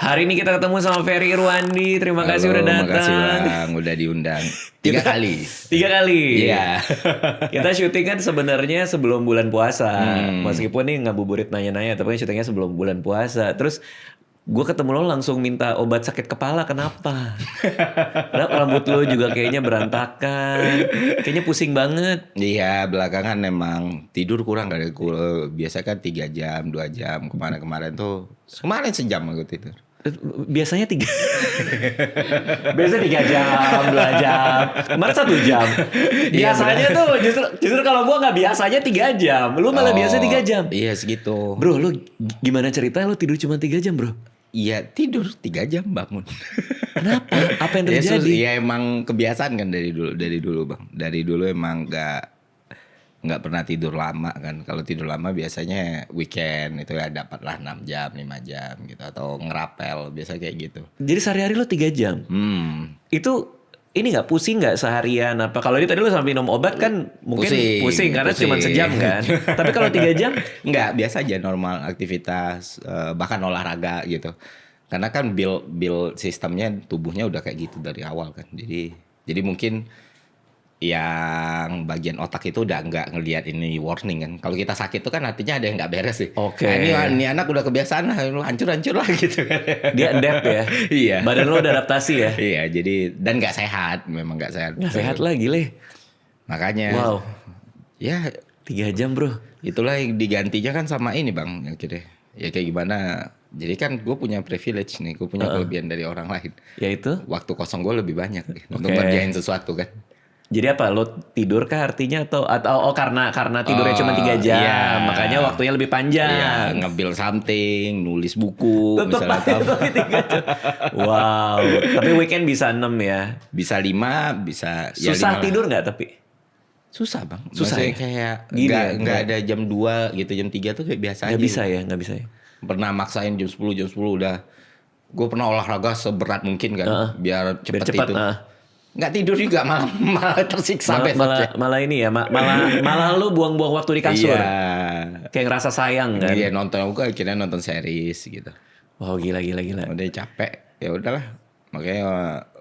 Hari ini kita ketemu sama Ferry Irwandi. Terima kasih udah datang. Makasih Bang, udah diundang 3 kali. 3 kali. Iya. Kita syuting kan sebenarnya sebelum bulan puasa. Meskipun nih ngabuburit nanya-nanya, tapi syutingnya sebelum bulan puasa. Terus gue ketemu lo langsung minta obat sakit kepala. Kenapa? Karena rambut lo juga kayaknya berantakan. Kayaknya pusing banget. Iya, belakangan emang tidur kurang dari gue. Biasa kan 3 jam, 2 jam. Kemarin sejam aku tidur. Biasanya 3 Biasanya 3 jam, 2 jam. Kemarin 1 jam. Biasanya tuh justru kalau gua nggak biasanya 3 jam. Lu malah biasa 3 jam. Iya segitu. Bro, lu gimana cerita lu tidur cuma 3 jam, bro? Iya tidur 3 jam bangun. Kenapa? Apa yang terjadi? Ya emang kebiasaan kan dari dulu Bang. Dari dulu emang nggak pernah tidur lama kan. Kalau tidur lama biasanya weekend itu ya dapatlah 6 jam, 5 jam gitu. Atau ngerapel, biasa kayak gitu. Jadi sehari-hari lu 3 jam? Itu ini nggak pusing nggak seharian apa? Kalau ini tadi lu sampai minum obat kan mungkin pusing karena cuma sejam kan. Tapi kalau 3 jam? Nggak, biasa aja normal aktivitas, bahkan olahraga gitu. Karena kan build sistemnya tubuhnya udah kayak gitu dari awal kan. Jadi mungkin yang bagian otak itu udah nggak ngelihat ini warning kan. Kalau kita sakit tuh kan artinya ada yang nggak beres sih. Oke. Nah, ini anak udah kebiasaan lah, lu hancur lah gitu kan. Dia adapt ya. Iya. Badan lo udah adaptasi ya. Iya, jadi dan nggak sehat, memang nggak sehat. Nggak sehat lah gile. Makanya. Wow. Ya 3 jam bro. itulah yang digantinya kan sama ini Bang akhirnya. Ya kayak gimana. Jadi kan gue punya privilege nih, gue punya kelebihan dari orang lain. Yaitu? Waktu kosong gue lebih banyak untuk ngerjain sesuatu kan. Jadi apa? Lo tidur kah artinya atau karena tidurnya cuma 3 jam, iya. makanya waktunya lebih panjang. Iya, nge-build something, nulis buku, Tetep misalnya aja tapi 3 jam. Wow. Tapi weekend bisa 6 ya. Bisa 5, bisa Susah ya 5 tidur nggak tapi? Susah Bang. Susah ya? Kayak Gini nggak ada jam 2 gitu, jam 3 tuh kayak biasa aja. Nggak bisa ya. Pernah maksain jam 10 udah. Gue pernah olahraga seberat mungkin kan, biar cepet itu. Nggak tidur juga, malah tersiksa malah ini ya, malah lu buang-buang waktu di kasur. Iya. Kayak ngerasa sayang kan. Iya, akhirnya nonton series gitu. Wow, gila. Udah capek, ya udahlah. Makanya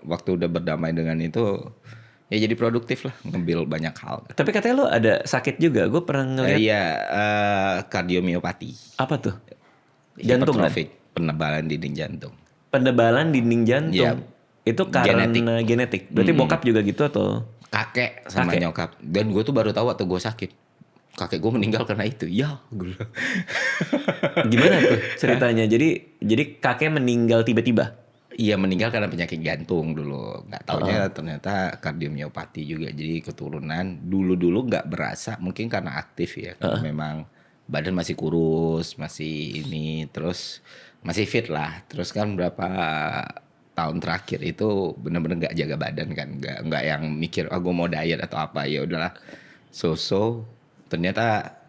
waktu udah berdamai dengan itu, ya jadi produktif lah, ngambil banyak hal. Tapi katanya lu ada sakit juga, gue pernah ngeliat. Iya, kardiomiopati. Apa tuh? Jantung kan? Penebalan dinding jantung. Penebalan dinding jantung. Yep. Itu karena genetik. Berarti bokap juga gitu atau? Kakek sama nyokap. Dan gue tuh baru tahu waktu gue sakit. Kakek gue meninggal karena itu. Ya, gue. Gimana tuh ceritanya? Jadi kakek meninggal tiba-tiba? Iya, meninggal karena penyakit jantung dulu. Nggak taunya ternyata kardiomiopati juga. Jadi keturunan. Dulu nggak berasa. Mungkin karena aktif ya. Karena memang badan masih kurus. Masih ini. Terus masih fit lah. Terus kan berapa tahun terakhir itu benar-benar nggak jaga badan kan, nggak yang mikir gue mau diet atau apa, ya udahlah so ternyata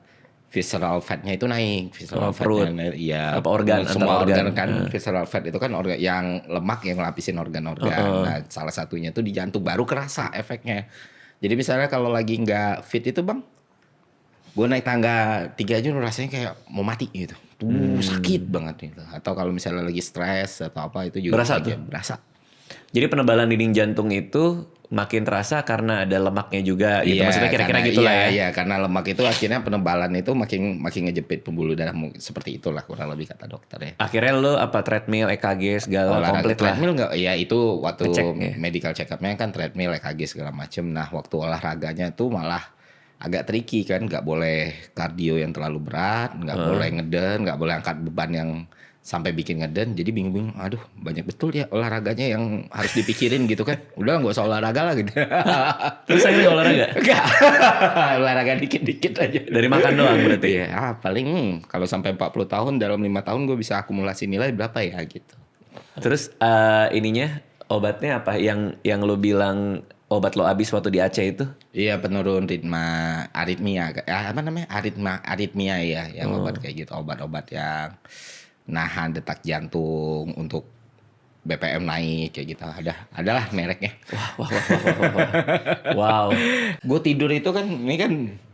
visceral fatnya itu naik, visceral fatnya ya apa organ, semua organ kan, visceral fat itu kan organ yang lemak yang ngelapisin organ-organ. Nah salah satunya tuh di jantung, baru kerasa efeknya. Jadi misalnya kalau lagi nggak fit itu Bang, gue naik tangga 3 aja rasanya kayak mau mati gitu. Sakit banget gitu. Atau kalau misalnya lagi stres atau apa itu juga berasa. Jadi penebalan dinding jantung itu makin terasa karena ada lemaknya juga gitu. Iya, maksudnya kira-kira gitulah ya. Iya, karena lemak itu akhirnya penebalan itu makin ngejepit pembuluh darah, seperti itulah kurang lebih kata dokter ya. Akhirnya lo apa treadmill, EKG segala komplit lah. Treadmill enggak, ya itu waktu medical check up-nya kan treadmill, EKG segala macem. Nah, waktu olahraganya tuh malah agak tricky kan, nggak boleh kardio yang terlalu berat, nggak boleh ngeden, nggak boleh angkat beban yang sampai bikin ngeden. Jadi bingung-bingung, aduh banyak betul ya olahraganya yang harus dipikirin gitu kan. Udah nggak usah olahraga lah gitu. Terus akhirnya olahraga? Enggak, olahraga dikit-dikit aja. Dari makan doang berarti? Ya paling kalau sampai 40 tahun, dalam 5 tahun gue bisa akumulasi nilai berapa ya gitu. Terus ininya obatnya apa? Yang lo bilang obat lo habis waktu di Aceh itu? Iya, penurun aritmia. Apa namanya? Aritmia ya, yang obat kayak gitu, obat-obat yang nahan detak jantung untuk BPM naik kayak gitu. Adalah mereknya. Wow. Gue tidur itu kan, ini kan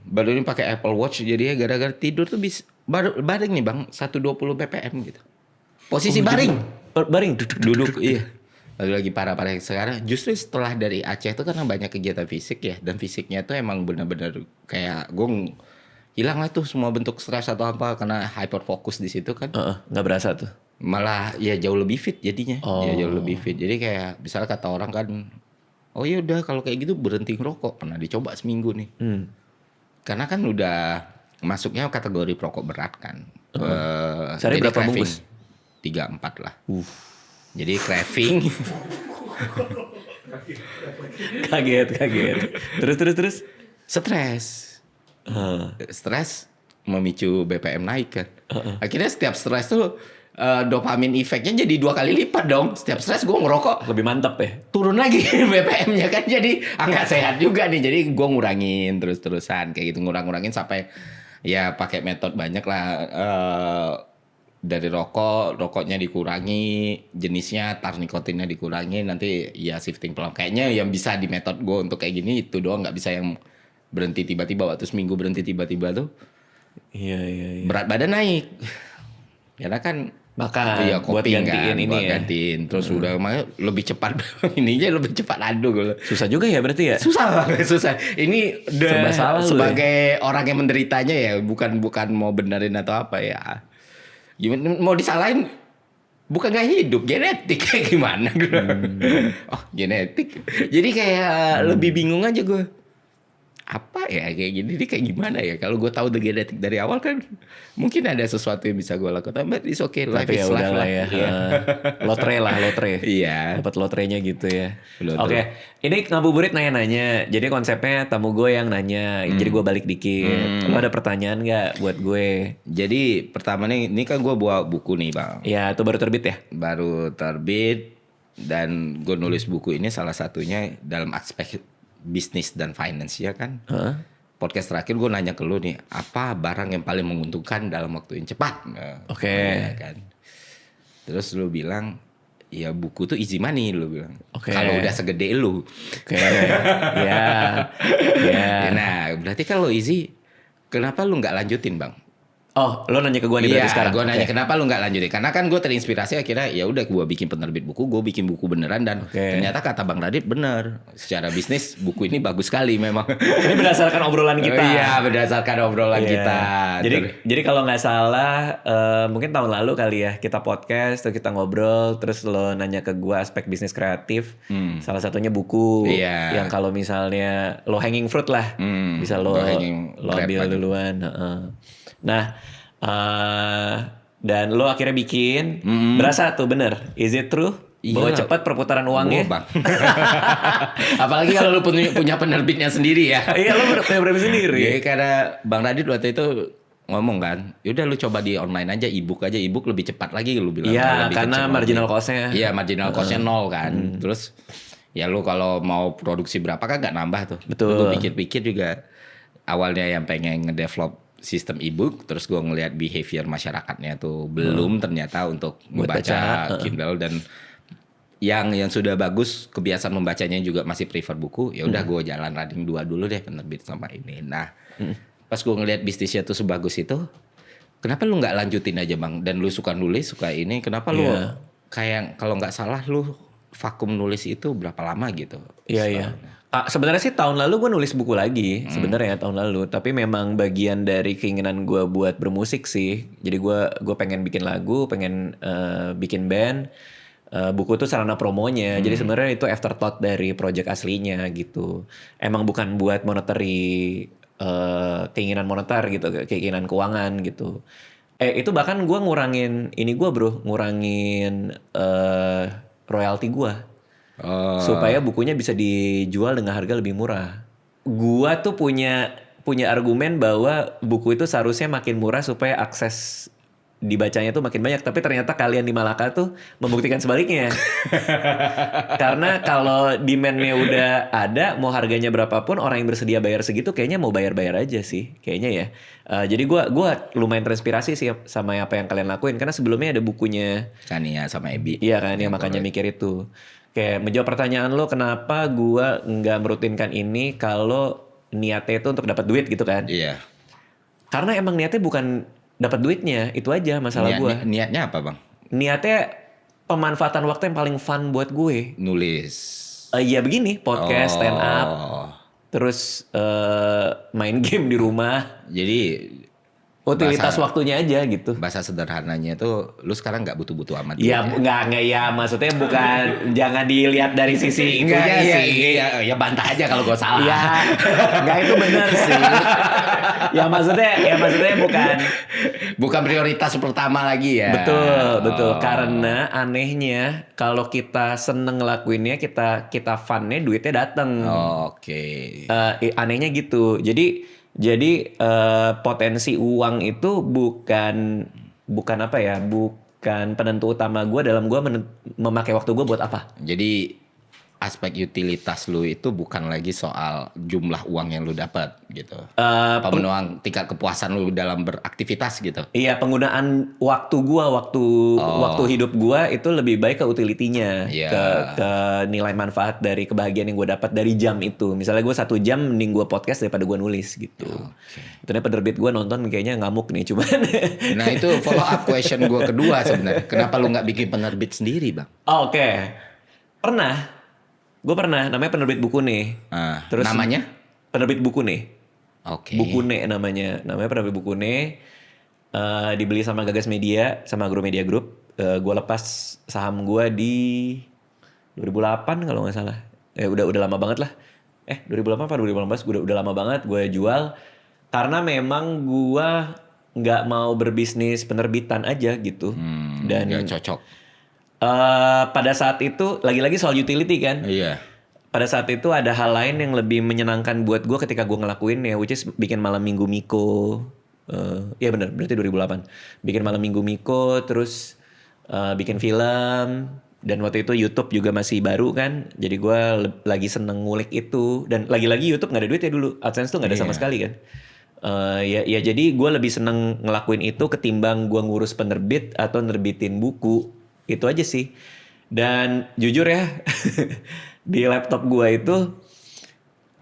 baru ini pakai Apple Watch, jadi ya gara-gara tidur tuh baring nih Bang, 120 BPM gitu. Posisi baring. baring duduk iya. Lagi parah-parah sekarang. Justru setelah dari Aceh itu karena banyak kegiatan fisik ya, dan fisiknya tuh emang benar-benar kayak gue hilang lah tuh semua bentuk stres atau apa karena hyper fokus di situ kan. Nggak berasa tuh. Malah ya jauh lebih fit jadinya. Ya jauh lebih fit. Jadi kayak misalnya kata orang kan, oh ya udah kalau kayak gitu berhenti ngerokok. Pernah dicoba seminggu nih. Karena kan udah masuknya kategori perokok berat kan. Sehari jadi berapa bungkus? 3-4 lah. Jadi craving. Kaget. Terus. Stres. Stres memicu BPM naik kan. Akhirnya setiap stres tuh dopamin efeknya jadi 2 kali lipat dong. Setiap stres gue ngerokok Lebih mantap ya. turun lagi BPM-nya kan, jadi nggak sehat juga nih. Jadi gue ngurangin terus-terusan kayak gitu, ngurangin sampai ya pakai metode banyak lah. Dari rokoknya dikurangi, jenisnya, tar nikotinnya dikurangi, nanti ya shifting pelan. Kayaknya yang bisa di metode gue untuk kayak gini itu doang, nggak bisa yang berhenti tiba-tiba waktu seminggu berhenti tiba-tiba tuh. Iya. Berat badan naik. Karena kan makan buat gantiin ini buat ya. gantiin. Terus udah lebih cepat ininya lebih cepat aduk. Susah juga ya berarti ya. Susah. Ini Serba salah sebagai orang yang menderitanya ya, bukan mau benerin atau apa ya. Gimana mau disalahin? Bukan gak hidup, genetik kayak gimana gitu. Oh, genetik. Jadi kayak lebih bingung aja gue. Apa ya kayak gini, ini kayak gimana ya? Kalau gue tahu the genetik dari awal kan mungkin ada sesuatu yang bisa gue lakukan. But it's okay, life Tapi is ya life udah lah. ya. Iya. Lotre. Iya. Dapat lotrenya gitu ya. Lotre. Oke, ini ngabuburit nanya-nanya. Jadi konsepnya tamu gue yang nanya. Jadi gue balik dikit. Lo ada pertanyaan nggak buat gue? Jadi pertama nih, ini kan gue bawa buku nih bang. Ya, itu baru terbit ya? Baru terbit, dan gue nulis buku ini salah satunya dalam aspek bisnis dan finance ya kan. Podcast terakhir gue nanya ke lu nih, apa barang yang paling menguntungkan dalam waktu yang cepat? Oke. Ya kan. Terus lu bilang, ya buku tuh easy money, lu bilang. Oke. Kalau udah segede lu. Oke. Ya. Nah, berarti kalau easy, kenapa lu nggak lanjutin bang? Oh, lo nanya ke gue nih berarti sekarang? Gue nanya Oke. kenapa lu nggak lanjutin? Karena kan gue terinspirasi akhirnya ya udah gue bikin penerbit buku, gue bikin buku beneran, dan ternyata kata Bang Radit bener. Secara bisnis buku ini bagus sekali memang. Ini berdasarkan obrolan kita. Iya, berdasarkan obrolan kita. Jadi kalau nggak salah mungkin tahun lalu kali ya kita podcast, terus kita ngobrol, terus lo nanya ke gue aspek bisnis kreatif. Salah satunya buku. Iya. Yang kalau misalnya lo hanging fruit lah, bisa lo ambil duluan. Nah, dan lo akhirnya bikin, berasa tuh bener, is it true? Bahwa cepat perputaran uangnya? Bang. Apalagi kalau lu punya penerbitnya sendiri ya. Iya, lo punya penerbit sendiri. Iya, karena Bang Radit waktu itu ngomong kan, yaudah lu coba di online aja, ebook lebih cepat lagi, lu bilang. Iya, karena marginal cost-nya. Iya, marginal cost-nya 0 kan. Terus ya lu kalau mau produksi berapa kan gak nambah tuh. Betul. Gue pikir-pikir juga awalnya yang pengen ngedevelop sistem ebook, terus gue ngelihat behavior masyarakatnya tuh belum ternyata untuk membaca Kindle, dan yang sudah bagus kebiasaan membacanya juga masih prefer buku. Ya udah gue jalan running 2 dulu deh, penerbit sama ini. Nah, pas gue ngelihat bisnisnya tuh sebagus itu, kenapa lu nggak lanjutin aja bang? Dan lu suka nulis, suka ini, kenapa lu kayak kalau nggak salah lu vakum nulis itu berapa lama gitu? Iya. Sebenarnya sih tahun lalu gue nulis buku lagi, sebenarnya tahun lalu. Tapi memang bagian dari keinginan gue buat bermusik sih. Jadi gue pengen bikin lagu, pengen bikin band. Buku itu sarana promonya. Jadi sebenarnya itu afterthought dari project aslinya gitu. Emang bukan buat monetary, keinginan moneter gitu, keinginan keuangan gitu. Itu bahkan gue ngurangin ini gue bro, ngurangin royalti gue. Supaya bukunya bisa dijual dengan harga lebih murah. Gua tuh punya argumen bahwa buku itu seharusnya makin murah supaya akses dibacanya tuh makin banyak. Tapi ternyata kalian di Malaka tuh membuktikan sebaliknya. Karena kalau demand-nya udah ada, mau harganya berapapun, orang yang bersedia bayar segitu kayaknya mau bayar-bayar aja sih. Kayaknya ya. Jadi gua lumayan terinspirasi sih sama apa yang kalian lakuin. Karena sebelumnya ada bukunya Kania sama Ebi. Iya kan, ya makanya mikir itu. Kayak menjawab pertanyaan lo, kenapa gua nggak merutinkan ini kalau niatnya itu untuk dapat duit gitu kan? Iya. Karena emang niatnya bukan dapat duitnya, itu aja masalah gua. Niatnya apa bang? Niatnya pemanfaatan waktu yang paling fun buat gue. Nulis. Ya begini, podcast, stand up, terus main game di rumah. Jadi utilitas waktunya aja gitu. Bahasa sederhananya tuh, lu sekarang nggak butuh-butuh amat. Iya, nggak ya, maksudnya bukan jangan dilihat dari sisi itunya sih. Ya bantah aja kalau gue salah. Iya, nggak itu benar sih. ya maksudnya bukan prioritas pertama lagi ya. Betul. Karena anehnya kalau kita seneng ngelakuinnya, kita funnya duitnya dateng. Oke. Anehnya gitu. Jadi potensi uang itu bukan apa ya, bukan penentu utama gue dalam gue memakai waktu gue buat apa. Jadi aspek utilitas lu itu bukan lagi soal jumlah uang yang lu dapat gitu. Pemenuhan tingkat kepuasan lu dalam beraktivitas gitu. Iya, penggunaan waktu gue, waktu hidup gue itu lebih baik ke utility-nya, ke nilai manfaat dari kebahagiaan yang gue dapat dari jam itu. Misalnya gue 1 jam mending gue podcast daripada gue nulis gitu. Itu penerbit gue nonton kayaknya ngamuk nih cuman. Nah itu follow up question gue kedua sebenarnya. Kenapa lu nggak bikin penerbit sendiri bang? Oke. Gue pernah, namanya penerbit buku nih. Terus namanya? Penerbit buku nih. Oke. Bukune namanya penerbit Bukune. Dibeli sama Gagas Media, sama Agromedia Group. Gue lepas saham gue di 2008 kalau nggak salah. Udah lama banget lah. 2008 apa 2018? Udah lama banget. Gue jual karena memang gue nggak mau berbisnis penerbitan aja gitu. Dan nggak cocok. Pada saat itu lagi-lagi soal utility kan. Iya. Pada saat itu ada hal lain yang lebih menyenangkan buat gue ketika gue ngelakuin ya, which is bikin Malam Minggu Miko. Iya benar, berarti 2008. Bikin Malam Minggu Miko, terus bikin film. Dan waktu itu YouTube juga masih baru kan. Jadi gue lagi seneng ngulik itu. Dan lagi-lagi YouTube gak ada duit ya dulu. AdSense tuh gak ada sama sekali kan. Ya jadi gue lebih seneng ngelakuin itu ketimbang gue ngurus penerbit atau nerbitin buku. Itu aja sih. Dan jujur ya, di laptop gue itu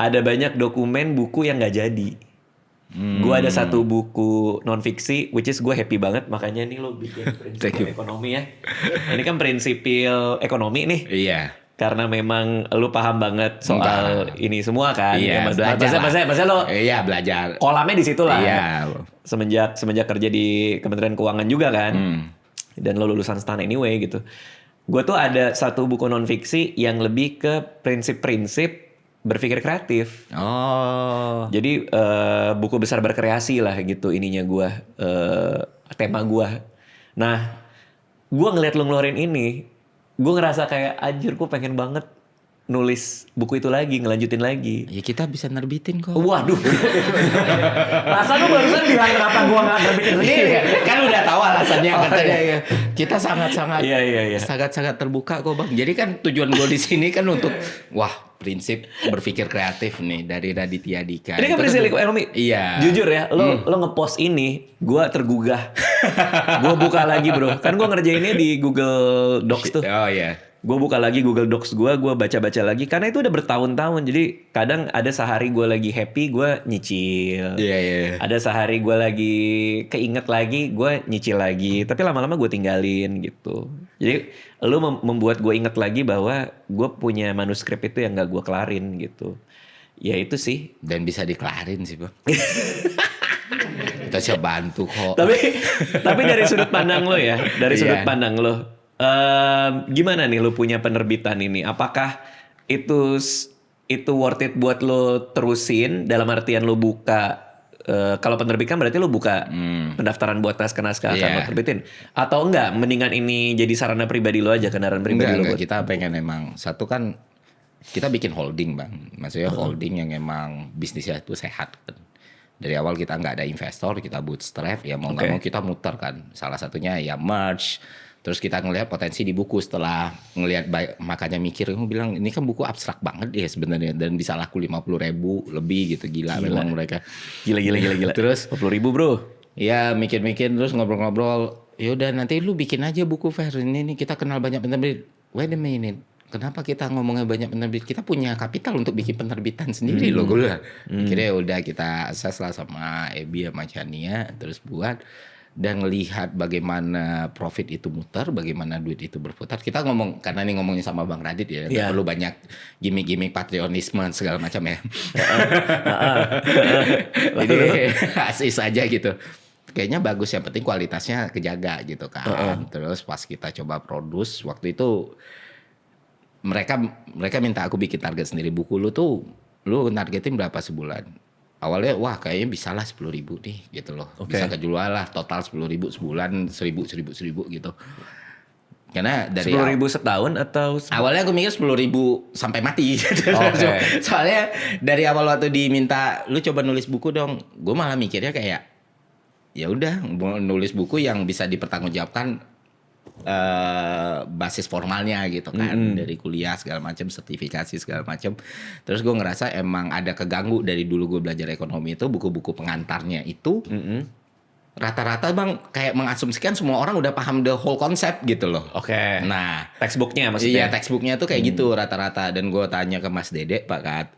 ada banyak dokumen buku yang gak jadi. Gue ada 1 buku non-fiksi, which is gue happy banget. Makanya nih lo bikin prinsipil ekonomi ya. Ini kan prinsipil ekonomi nih. Iya. Karena memang lu paham banget soal ini semua kan. Iya, Maksudnya lo belajar. kolamnya di situ lah. Iya. Semenjak kerja di Kementerian Keuangan juga kan. Dan lo lulusan STAN anyway gitu. Gue tuh ada 1 buku non-fiksi yang lebih ke prinsip-prinsip berpikir kreatif. Jadi buku besar berkreasi lah gitu ininya gue. Tema gue. Nah, gue ngeliat lo ngeluarin ini, gue ngerasa kayak anjir gue pengen banget nulis buku itu lagi, ngelanjutin lagi. Ya kita bisa nerbitin kok. Waduh. Masa lu barusan bilang kenapa gua gak nerbitin sendiri? Kan udah tahu alasannya katanya. Iya. Kita sangat-sangat Iya. sangat-sangat terbuka kok bang. Jadi kan tujuan gue di sini kan untuk prinsip berpikir kreatif nih dari Raditya Dika. Ini kan prinsip ekonomi. Iya. Jujur ya, lo ngepost ini, gua tergugah. Gua buka lagi bro. Kan gua ngerjainnya di Google Docs tuh. Oh iya. Gue buka lagi Google Docs gue baca-baca lagi. Karena itu udah bertahun-tahun. Jadi kadang ada sehari gue lagi happy, gue nyicil. Iya. Ada sehari gue lagi keinget lagi, gue nyicil lagi. Tapi lama-lama gue tinggalin gitu. Jadi lu membuat gue inget lagi bahwa gue punya manuskrip itu yang gak gue kelarin gitu. Ya itu sih. Dan bisa dikelarin sih bang. Kita siap bantu kok. Tapi dari sudut pandang lo ya. Dari sudut pandang lo. Gimana nih lu punya penerbitan ini? Apakah itu worth it buat lo terusin dalam artian lo buka kalau penerbit kan berarti lo buka pendaftaran buat naskah-naskah akan lo terbitin atau enggak mendingan ini jadi sarana pribadi lo aja, kendaraan pribadi lo? Enggak, kita pengen emang satu kan kita bikin holding bang, maksudnya holding yang emang bisnisnya itu sehat kan. Dari awal kita nggak ada investor, kita bootstrap ya mau nggak mau kita muter kan. Salah satunya ya merch. Terus kita ngelihat potensi di buku setelah ngelihat makanya mikir, aku bilang ini kan buku abstrak banget ya sebenarnya dan bisa laku 50.000 lebih gitu, gila memang mereka. Gila. Terus 50.000 bro. Iya mikir-mikir terus ngobrol-ngobrol. Yaudah nanti lu bikin aja buku Fer, ini nih kita kenal banyak penerbit. Wait a minute. Kenapa kita ngomongnya banyak penerbit? Kita punya kapital untuk bikin penerbitan sendiri loh gue bilang. Akhirnya udah kita akses lah sama Ebi sama Chania terus buat. dan ngelihat bagaimana profit itu muter, bagaimana duit itu berputar. Kita ngomong, karena ini ngomongnya sama Bang Radit ya, nggak perlu banyak gimmick-gimmick patriotisme segala macam ya. Jadi asis aja gitu. Kayaknya bagus, yang penting kualitasnya kejaga gitu kan. Terus pas kita coba produce waktu itu mereka minta aku bikin target sendiri. Buku lu targetin berapa sebulan? Awalnya wah kayaknya bisa lah 10.000 nih gitu loh. Bisa kejual lah total 10.000 sebulan, 1.000 gitu. Karena dari 10.000 setahun atau awalnya aku mikir 10.000 sampai mati. Soalnya dari awal waktu diminta lu coba nulis buku dong, gue malah mikirnya kayak ya udah nulis buku yang bisa dipertanggungjawabkan basis formalnya gitu kan, dari kuliah segala macam, sertifikasi segala macam. Terus gue ngerasa emang ada keganggu dari dulu gue belajar ekonomi itu, buku-buku pengantarnya itu rata-rata bang kayak mengasumsikan semua orang udah paham the whole concept gitu loh. Nah, textbooknya maksudnya? Iya, textbooknya tuh kayak gitu rata-rata. Dan gue tanya ke Mas Dede, Pak Kat,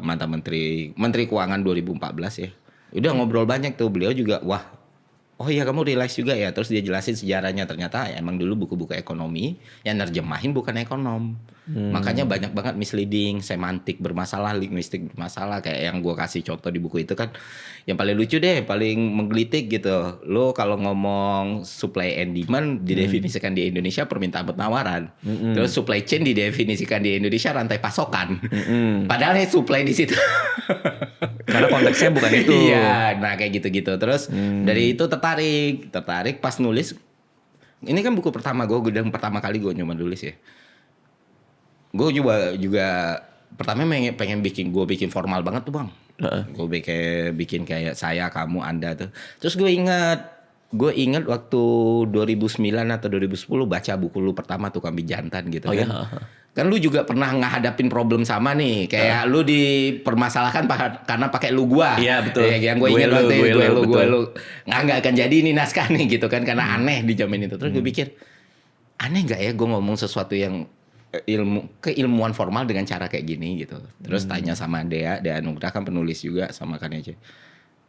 mantan Menteri Keuangan 2014 ya. Udah ngobrol banyak tuh, beliau juga wah. Oh iya kamu realize juga ya. Terus dia jelasin sejarahnya, ternyata emang dulu buku-buku ekonomi yang nerjemahin bukan ekonom. Makanya banyak banget misleading, semantik bermasalah, linguistik bermasalah. Kayak yang gue kasih contoh di buku itu kan yang paling lucu deh, paling menggelitik gitu. Lo kalau ngomong supply and demand didefinisikan di Indonesia permintaan penawaran. Terus supply chain didefinisikan di Indonesia rantai pasokan. Padahal supply di situ. Karena konteksnya bukan itu. Iya, nah kayak gitu-gitu. Terus dari itu tertarik pas nulis. Ini kan buku pertama gue, dan pertama kali gue nyoba nulis ya. Gue juga pertama pengen bikin formal banget tuh bang. Gue bikin kayak saya, kamu, anda tuh. Terus gue ingat waktu 2009 atau 2010 baca buku lu pertama tuh Kambing Jantan gitu kan. Kan lu juga pernah ngehadapin problem sama nih. Kayak lu dipermasalahkan karena pakai lu gua. Iya betul. Yang gue ingat waktu itu gue lu. Nggak akan jadi ini naskah nih gitu kan. Karena aneh di zaman itu. Terus gue pikir aneh nggak ya gue ngomong sesuatu yang keilmuan formal dengan cara kayak gini gitu. Terus tanya sama Dea Nugraha kan penulis juga sama Karya.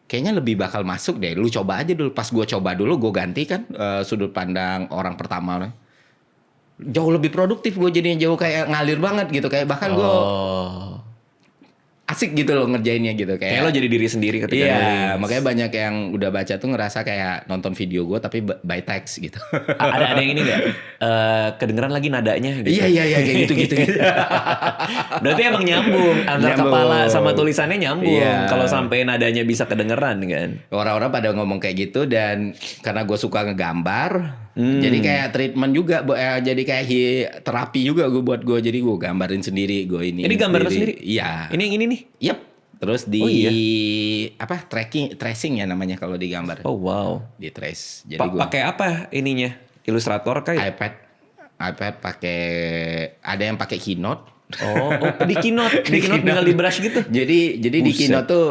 Kayaknya lebih bakal masuk deh. Lu coba aja dulu. Pas gue coba dulu gue ganti kan sudut pandang orang pertama. Jauh lebih produktif gue jadinya, jauh kayak ngalir banget gitu. Kayak bahkan gue asik gitu loh ngerjainnya gitu. Kayak lo jadi diri sendiri ketika nulis. Iya, makanya banyak yang udah baca tuh ngerasa kayak nonton video gue tapi by text gitu. Ada yang ini nggak? Kedengeran lagi nadanya gitu. Iya kayak gitu. Berarti emang nyambung antara kepala sama tulisannya nyambung. Kalau sampai nadanya bisa kedengeran kan. Orang-orang pada ngomong kayak gitu, dan karena gue suka ngegambar, jadi kayak treatment juga, jadi kayak terapi juga gue buat gue. Jadi gue gambarin sendiri, gue ini. Ini gambar sendiri? Iya. Ini yang ini nih. Yep. Terus tracing ya namanya kalau di gambar. Oh wow. Di trace. Jadi pakai apa ininya? Illustrator kayak? iPad pakai, ada yang pakai Keynote. Oh, di Keynote tinggal di brush gitu. Jadi di Keynote tuh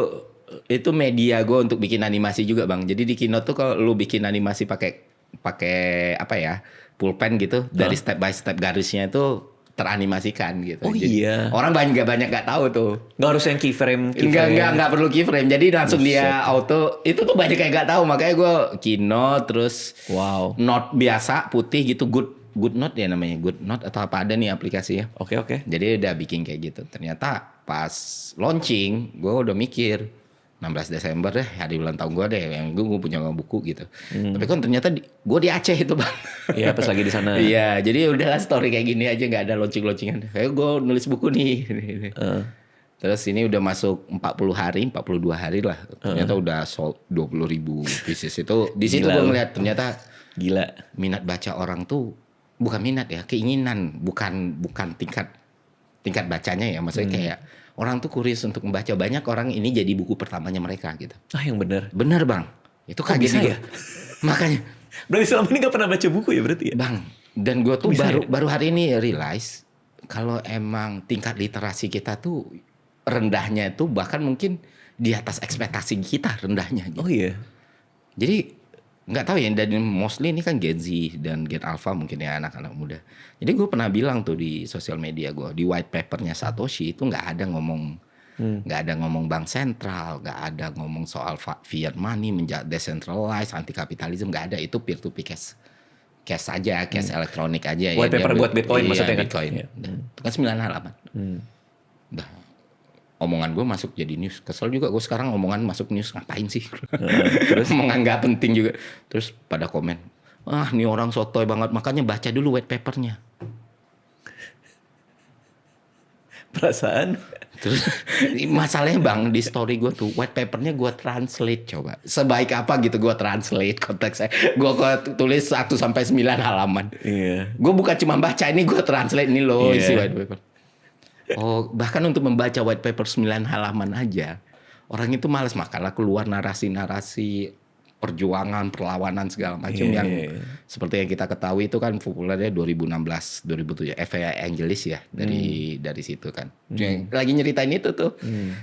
itu media gue untuk bikin animasi juga bang. Jadi di Keynote tuh kalau lu bikin animasi pakai apa ya, pulpen gitu, dari step by step garisnya itu teranimasikan gitu. Oh jadi, iya. orang banyak gak tahu tuh. Nggak harus yang keyframe. Nggak perlu keyframe. Jadi langsung dia auto. Itu tuh banyak yang gak tahu. Makanya gue Keynote, terus note biasa putih gitu, good note ya namanya, good note atau apa ada nih aplikasinya. Oke. Jadi udah bikin kayak gitu. Ternyata pas launching gue udah mikir 16 Desember deh, hari ulang tahun gue deh, yang gue punya buku gitu. Tapi kan ternyata gue di Aceh itu bang. Iya pas lagi di sana. Iya, jadi udahlah story kayak gini aja, nggak ada launching-launcingan. Kayak gue nulis buku nih. Terus ini udah masuk 42 hari lah. Ternyata udah sold 20.000 pieces itu. Di situ gue ngeliat ternyata gila. Minat baca orang tuh bukan minat ya, keinginan, bukan tingkat bacanya ya. Maksudnya kayak orang tuh curious untuk membaca. Banyak orang ini jadi buku pertamanya mereka gitu. Yang benar. Benar bang. Itu kaget bisa ya? Makanya. Berarti selama ini gak pernah baca buku ya berarti ya? Bang, dan gue tuh baru hari ini realize kalau emang tingkat literasi kita tuh rendahnya itu bahkan mungkin di atas ekspektasi kita rendahnya. Gitu. Oh iya. Jadi nggak tahu ya, dan mostly ini kan Gen Z dan Gen Alpha mungkin ya, anak-anak muda. Jadi gue pernah bilang tuh di sosial media gue, di white papernya Satoshi itu nggak ada ngomong Nggak ada ngomong bank sentral, nggak ada ngomong soal fiat money, decentralized, anti kapitalisme, nggak ada. Itu peer to peer cash aja, cash elektronik aja. White paper buat Bitcoin iya, maksudnya kan? Bitcoin. Iya. Itu kan 9 halaman. Udah. Omongan gue masuk jadi news. Kesel juga gue sekarang omongan masuk news, ngapain sih? Terus omongan nggak penting juga. Terus pada komen, nih orang sotoy banget, makanya baca dulu white papernya. Perasaan. Terus masalahnya bang, di story gue tuh white papernya gue translate coba. Sebaik apa gitu gue translate konteksnya. Gue tulis 1 sampai 9 halaman. Iya. Gue bukan cuma baca, ini gue translate, ini loh Iya. isi white paper. Oh, bahkan untuk membaca white paper 9 halaman aja, orang itu malas, makanya keluar narasi-narasi perjuangan, perlawanan segala macam yang seperti yang kita ketahui itu kan populernya 2016, 2007 FA Angelis ya dari situ kan. Lagi nyeritain itu tuh.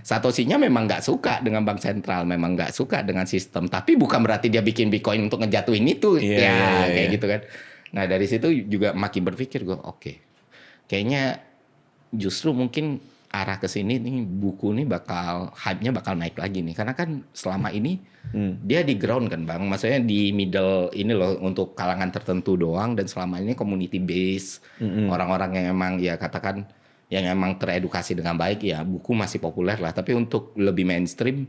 Satoshi-nya memang nggak suka dengan bank sentral, memang nggak suka dengan sistem, tapi bukan berarti dia bikin Bitcoin untuk ngejatuhin itu kayak gitu kan. Nah, dari situ juga makin berpikir gue, oke. Kayaknya justru mungkin arah ke sini nih buku nih hype-nya bakal naik lagi nih, karena kan selama ini dia di ground kan bang, maksudnya di middle ini loh untuk kalangan tertentu doang, dan selama ini community base orang-orang yang emang ya katakan yang emang teredukasi dengan baik ya buku masih populer lah, tapi untuk lebih mainstream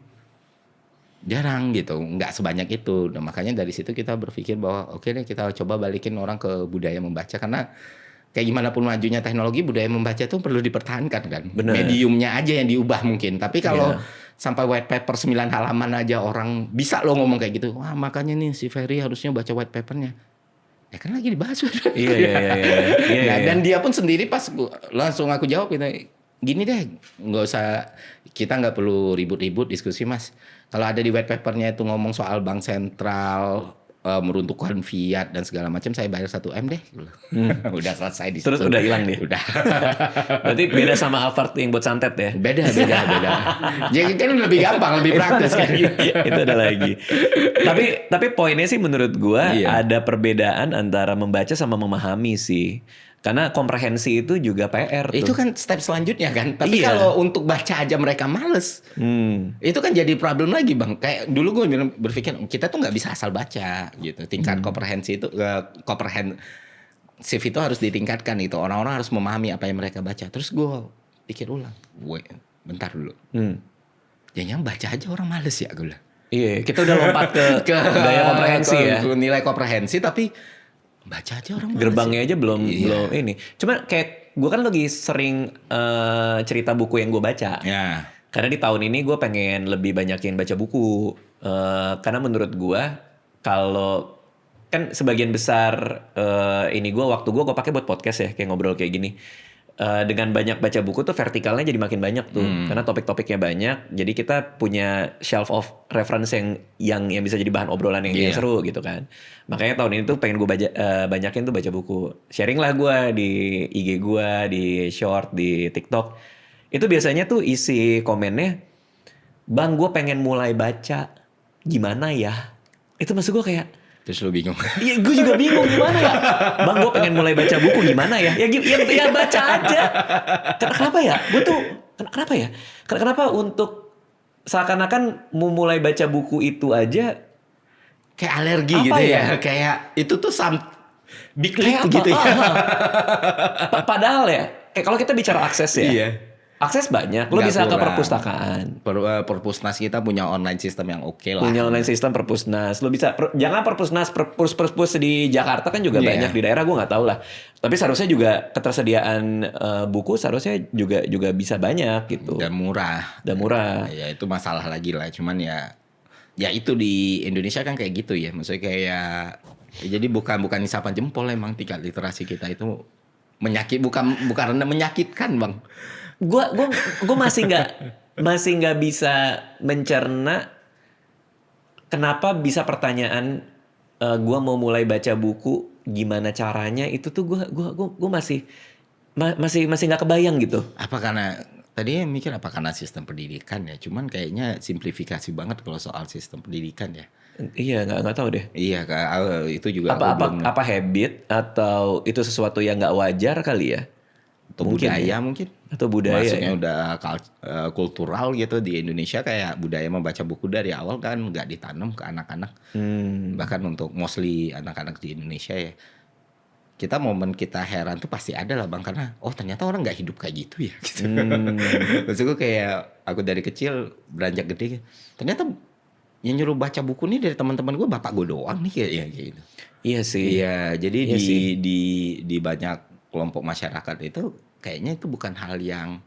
jarang gitu, nggak sebanyak itu. Nah, makanya dari situ kita berpikir bahwa oke deh kita coba balikin orang ke budaya membaca, karena kayak gimana pun majunya teknologi, budaya membaca itu perlu dipertahankan kan. Bener. Mediumnya aja yang diubah mungkin. Tapi kalau sampai white paper 9 halaman aja orang bisa loh ngomong kayak gitu. Wah makanya nih si Ferry harusnya baca white papernya. Ya kan lagi dibahas. Iya. Dan dia pun sendiri pas langsung aku jawab gitu. Gini deh, nggak usah, kita nggak perlu ribut-ribut diskusi mas. Kalau ada di white papernya itu ngomong soal bank sentral, meruntuhkan fiat dan segala macam, saya bayar 1 M deh. Udah selesai di situ. Terus udah hilang nih. Udah. Berarti beda sama Harvard yang buat santet ya. Beda. Jadi kan lebih gampang, lebih praktis kan. Itu ada lagi. Tapi poinnya sih menurut gua ada perbedaan antara membaca sama memahami sih. Karena komprehensi itu juga PR tuh. Itu kan step selanjutnya kan. Tapi kalau untuk baca aja mereka males. Itu kan jadi problem lagi bang. Kayak dulu gue berpikir kita tuh nggak bisa asal baca gitu. Tingkat komprehensif itu harus ditingkatkan itu. Orang-orang harus memahami apa yang mereka baca. Terus gue pikir ulang. Bentar dulu. Jangan baca aja orang males ya gue. Iya, kita udah lompat ke daya komprehensi ya. Nilai komprehensi tapi baca aja orang gerbangnya aja belum ini. Cuma kayak gue kan lagi sering cerita buku yang gue baca. Ya. Karena di tahun ini gue pengen lebih banyakin baca buku. Karena menurut gue kalau kan sebagian besar ini waktu gue pakai buat podcast ya, kayak ngobrol kayak gini. Dengan banyak baca buku tuh vertikalnya jadi makin banyak tuh, karena topik-topiknya banyak. Jadi kita punya shelf of reference yang bisa jadi bahan obrolan yang seru gitu kan. Makanya tahun ini tuh pengen gue banyakin tuh baca buku. Sharing lah gue di IG gue, di short, di TikTok. Itu biasanya tuh isi komennya, bang gue pengen mulai baca, gimana ya? Itu maksud gue kayak, terus lu bingung. Iya, gue juga bingung gimana ya. Bang, gue pengen mulai baca buku gimana ya? Ya baca aja. Kenapa ya? Gue tuh kenapa ya? Kenapa untuk seakan-akan mau mulai baca buku itu aja kayak alergi apa gitu ya? Kayak itu tuh big leap gitu ya. Padahal ya, kayak kalau kita bicara akses ya. Iya. Akses banyak, lo bisa ke perpustakaan. Perpusnas kita punya online system yang oke lah. Punya online system perpusnas. Lo bisa, jangan perpusnas, perpus di Jakarta kan juga banyak, di daerah gue nggak tahu lah. Tapi seharusnya juga ketersediaan buku seharusnya juga bisa banyak gitu. Dan murah. Ya itu masalah lagi lah. Cuman ya itu di Indonesia kan kayak gitu ya. Maksudnya kayak, jadi bukan isapan jempol emang tingkat literasi kita itu bukan menyakitkan bang. Gue masih nggak bisa mencerna kenapa bisa pertanyaan gue mau mulai baca buku gimana caranya itu tuh gue masih nggak kebayang gitu. Apa karena tadinya mikir apa karena sistem pendidikan ya, cuman kayaknya simplifikasi banget kalau soal sistem pendidikan ya. Iya nggak tahu deh. Iya itu juga apa habit atau itu sesuatu yang nggak wajar kali ya. atau Mungkin budaya mungkin. Atau budaya Maksudnya ya. udah kultural gitu di Indonesia, kayak budaya membaca buku dari awal kan nggak ditanam ke anak-anak. Bahkan untuk mostly anak-anak di Indonesia ya. Kita momen kita heran tuh pasti ada lah Bang, karena ternyata orang nggak hidup kayak gitu ya. Gitu. Maksud gue kayak aku dari kecil beranjak gede, ternyata yang nyuruh baca buku nih dari teman-teman gue bapak gue doang nih kayak gitu. Iya sih. Iya, jadi Iya sih. di banyak kelompok masyarakat itu kayaknya itu bukan hal yang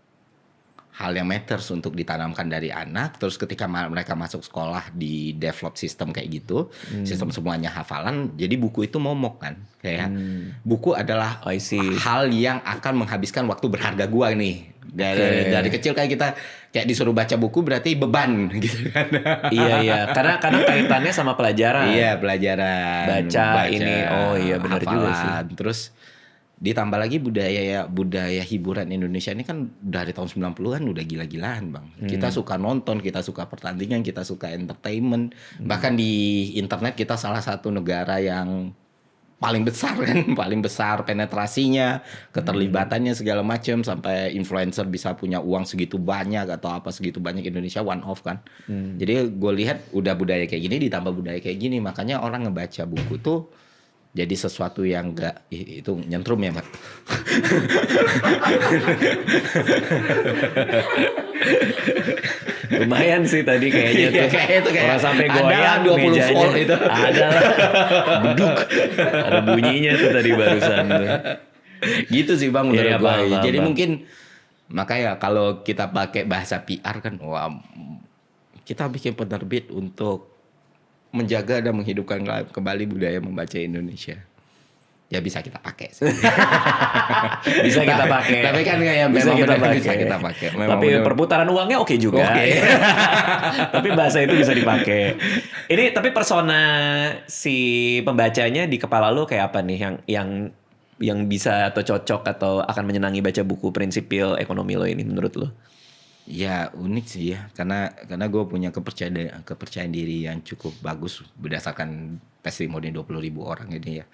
matters untuk ditanamkan dari anak. Terus ketika mereka masuk sekolah di develop sistem kayak gitu, sistem semuanya hafalan, jadi buku itu momok kan. Kayak buku adalah I see. hal yang akan menghabiskan waktu berharga gua nih. Dari kecil kayak kita kayak disuruh baca buku berarti beban gitu kan. Iya. Karena kaitannya sama pelajaran. Iya, pelajaran. Baca ini. Oh iya, benar juga sih. Terus ditambah lagi budaya hiburan Indonesia ini kan dari tahun 90-an udah gila-gilaan Bang. Kita suka nonton, kita suka pertandingan, kita suka entertainment. Bahkan di internet kita salah satu negara yang paling besar kan, paling besar penetrasinya, keterlibatannya segala macam, sampai influencer bisa punya uang segitu banyak atau apa segitu banyak. Indonesia one off kan. Jadi gue lihat udah budaya kayak gini ditambah budaya kayak gini, makanya orang ngebaca buku tuh jadi sesuatu yang itu nyentrum ya Mbak. Lumayan sih tadi kayaknya tuh. Kayak itu kayak orang sampai ada goyang 20 mejanya. volt itu. Ada lah. Beduk. Ada bunyinya tuh tadi barusan tuh. Gitu sih Bang menurut Iya, gue. paham, Jadi paham. mungkin makanya kalau kita pakai bahasa PR kan, wah, kita bikin penerbit untuk menjaga dan menghidupkan kembali budaya membaca Indonesia. Ya bisa kita pakai sih. Bisa kita pakai. Tapi kan kayak Bisa memang kita benar pakai. bisa kita pakai. Memang Tapi benar. perputaran uangnya oke juga. Oke. Tapi bahasa itu bisa dipakai. Ini tapi persona si pembacanya di kepala lo kayak apa nih yang bisa atau cocok atau akan menyenangi baca buku Prinsipil Ekonomi lo ini menurut lo? Ya unik sih ya, karena gue punya kepercayaan diri yang cukup bagus berdasarkan testimoni 20.000 orang ini ya.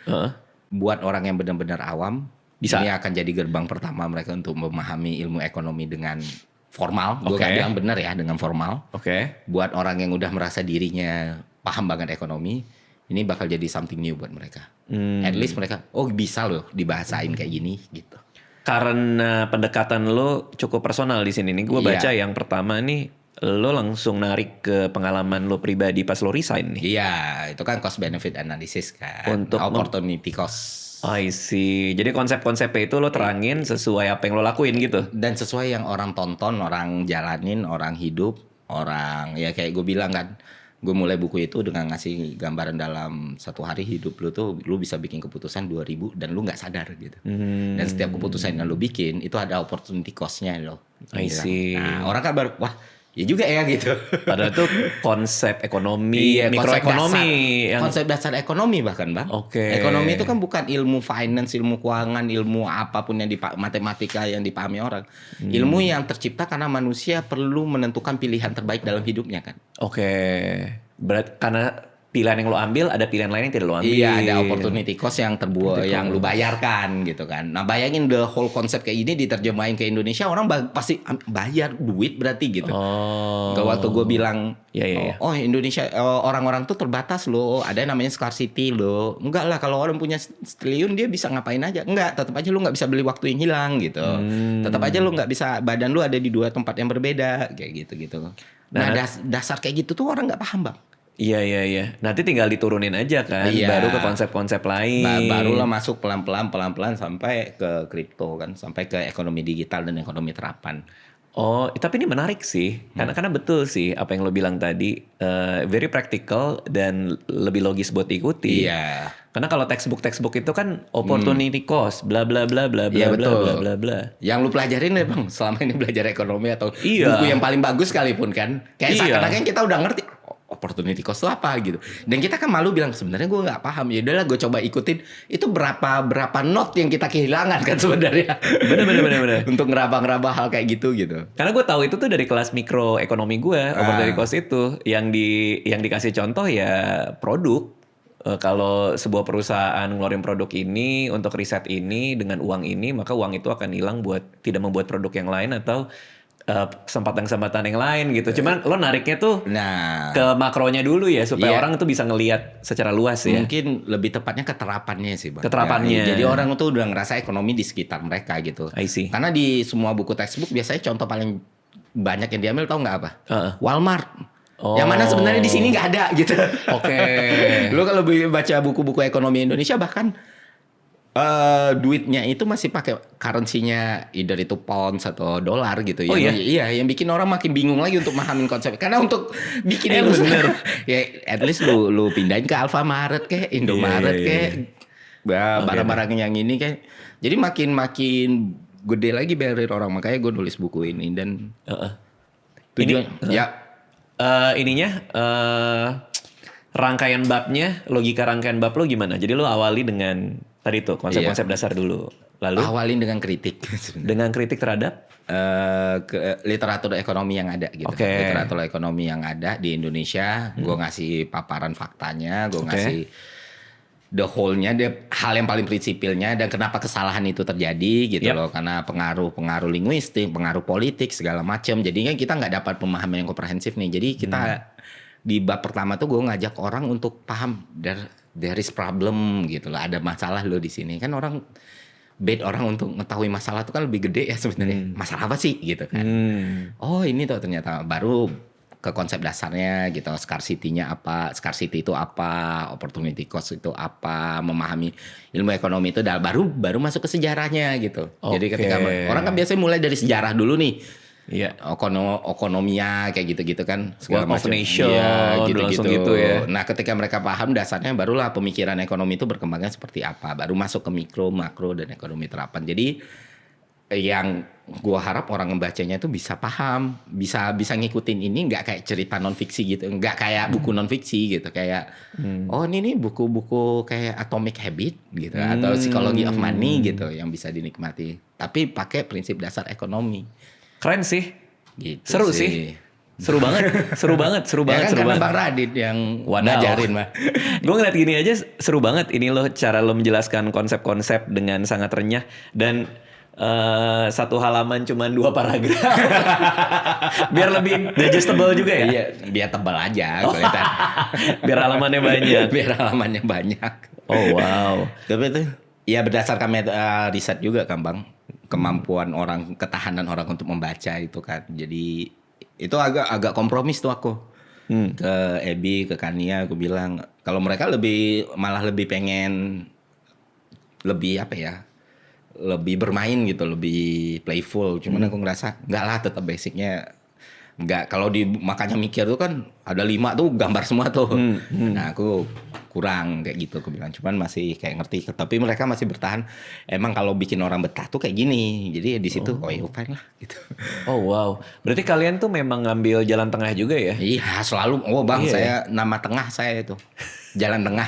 Buat orang yang benar-benar awam, Bisa. ini akan jadi gerbang pertama mereka untuk memahami ilmu ekonomi dengan formal. Gue Oke. gak bilang benar ya, dengan formal. Oke. Buat orang yang udah merasa dirinya paham banget ekonomi, ini bakal jadi something new buat mereka. At least mereka, bisa loh dibahasain kayak gini gitu. Karena pendekatan lo cukup personal di sini nih. Gue Iya. baca yang pertama nih, lo langsung narik ke pengalaman lo pribadi pas lo resign nih. Iya, itu kan cost benefit analysis kan. Untuk opportunity cost. I see. Jadi konsep-konsepnya itu lo terangin sesuai apa yang lo lakuin gitu. Dan sesuai yang orang tonton, orang jalanin, orang hidup, orang ya kayak gue bilang kan, gue mulai buku itu dengan ngasih gambaran dalam satu hari hidup lu tuh lu bisa bikin keputusan 2000 dan lu nggak sadar gitu. Dan setiap keputusan yang lu bikin itu ada opportunity cost-nya loh. I see. Nah, orang kan baru wah ya juga ya gitu. Padahal tuh konsep ekonomi, mikroekonomi konsep dasar ekonomi bahkan Bang. Oke. Ekonomi itu kan bukan ilmu finance, ilmu keuangan, ilmu apapun yang matematika yang dipahami orang. Ilmu yang tercipta karena manusia perlu menentukan pilihan terbaik dalam hidupnya kan. Oke. Berat karena pilihan yang lo ambil ada pilihan lain yang tidak lo ambil. Iya, ada opportunity cost yang yang lu bayarkan gitu kan. Nah, bayangin the whole konsep kayak ini diterjemahin ke Indonesia, orang pasti bayar duit berarti gitu. Gak waktu gue bilang, Iya. oh Indonesia orang-orang tuh terbatas loh, ada yang namanya scarcity loh. Enggak lah, kalau orang punya triliun dia bisa ngapain aja. Enggak, tetap aja lu nggak bisa beli waktu yang hilang gitu. Tetap aja lu nggak bisa, badan lu ada di dua tempat yang berbeda kayak gitu. Nah, dasar kayak gitu tuh orang nggak paham Bang. Iya. Nanti tinggal diturunin aja kan, Iya. baru ke konsep-konsep lain. Barulah masuk pelan-pelan sampai ke kripto kan, sampai ke ekonomi digital dan ekonomi terapan. Oh, tapi ini menarik sih, karena betul sih apa yang lo bilang tadi, very practical dan lebih logis buat diikuti. Iya. Karena kalau textbook itu kan opportunity cost, bla bla bla bla bla Iya, bla betul. bla bla bla. Yang lu pelajarin ya Bang, selama ini belajar ekonomi atau Iya. buku yang paling bagus sekalipun kan. Kayak Iya. seakan-akan kita udah ngerti opportunity cost itu apa gitu. Dan kita kan malu bilang sebenarnya gue nggak paham. Ya udahlah gue coba ikutin. Itu berapa not yang kita kehilangan kan sebenarnya. Bener. Untuk ngeraba-ngeraba hal kayak gitu. Karena gue tahu itu tuh dari kelas mikroekonomi gue, opportunity cost itu yang dikasih contoh ya produk. kalau sebuah perusahaan ngeluarin produk ini untuk riset ini dengan uang ini, maka uang itu akan hilang buat tidak membuat produk yang lain atau kesempatan-kesempatan yang lain gitu. Cuman lo nariknya tuh ke makronya dulu ya supaya orang tuh bisa ngelihat secara luas ya. Mungkin lebih tepatnya keterapannya sih, Bang. Keterapannya. Ya, jadi orang tuh udah ngerasa ekonomi di sekitar mereka gitu. I see. Karena di semua buku textbook biasanya contoh paling banyak yang diambil tau nggak apa? Walmart. Yang mana sebenarnya di sini nggak ada gitu. Oke. Lo kalau baca buku-buku ekonomi Indonesia bahkan duitnya itu masih pakai currency-nya either itu pounds atau dolar gitu. Oh iya? Iya, yang bikin orang makin bingung lagi untuk mahamin konsep. Karena untuk bikin itu bener. ya at least lu pindahin ke Alfamart kayak Indomaret kayak barang-barang yang ini kayak. Jadi makin gede lagi barrier orang, makanya gue nulis buku ini dan tujuan rangkaian babnya, logika rangkaian bab lo gimana? Jadi lo awali dengan tadi tuh konsep-konsep dasar dulu. Lalu awalin dengan kritik. Dengan kritik terhadap literatur ekonomi yang ada gitu. Literatur ekonomi yang ada di Indonesia, gue ngasih paparan faktanya, gue ngasih the whole-nya, hal yang paling prinsipilnya dan kenapa kesalahan itu terjadi gitu loh, karena pengaruh linguistik, pengaruh politik segala macam. Jadinya kita nggak dapat pemahaman yang komprehensif nih. Jadi kita di bab pertama tuh gue ngajak orang untuk paham there is problem gitu loh, ada masalah lo di sini. Kan orang untuk mengetahui masalah itu kan lebih gede ya sebenarnya. Masalah apa sih gitu kan. Oh ini tuh ternyata baru ke konsep dasarnya gitu, scarcity-nya apa, scarcity itu apa, opportunity cost itu apa, memahami ilmu ekonomi itu baru masuk ke sejarahnya gitu. Jadi ketika orang kan biasanya mulai dari sejarah dulu nih. Iya, ekonomia kayak gitu-gitu kan, segala macam. Iya, gitu ya. Nah, ketika mereka paham dasarnya, barulah pemikiran ekonomi itu berkembangnya seperti apa. Baru masuk ke mikro, makro dan ekonomi terapan. Jadi yang gua harap orang membacanya itu bisa paham, bisa ngikutin ini, nggak kayak cerita non fiksi gitu, nggak kayak buku non fiksi gitu, kayak oh ini nih buku-buku kayak Atomic Habit gitu atau Psychology of Money gitu yang bisa dinikmati, tapi pakai prinsip dasar ekonomi. Keren sih. Gitu seru sih. Seru banget. Ya kan karena Bang Radit yang ngajarin mah. Gue ngeliat gini aja seru banget. Ini loh cara lo menjelaskan konsep-konsep dengan sangat renyah. Dan satu halaman cuma 2 paragraf. Biar lebih digestible juga ya. Iya, biar tebal aja. Biar halamannya banyak. Oh wow. Tapi itu ya berdasarkan riset juga kan Bang. Kemampuan orang, ketahanan orang untuk membaca itu kan. Jadi itu agak kompromis tuh aku. Ke Ebi, ke Kania aku bilang kalau mereka malah lebih pengen lebih apa ya? Lebih bermain gitu, lebih playful. Cuman aku ngerasa enggak lah, tetap basicnya enggak. Kalau makanya mikir tuh kan ada 5 tuh gambar semua tuh. Nah aku kurang kayak gitu aku bilang. Cuman masih kayak ngerti. Tapi mereka masih bertahan. Emang kalau bikin orang betah tuh kayak gini. Jadi di situ ya fine lah gitu. Oh wow. Berarti kalian tuh memang ngambil jalan tengah juga ya? Iya selalu. Oh Bang saya nama tengah saya itu. Jalan tengah.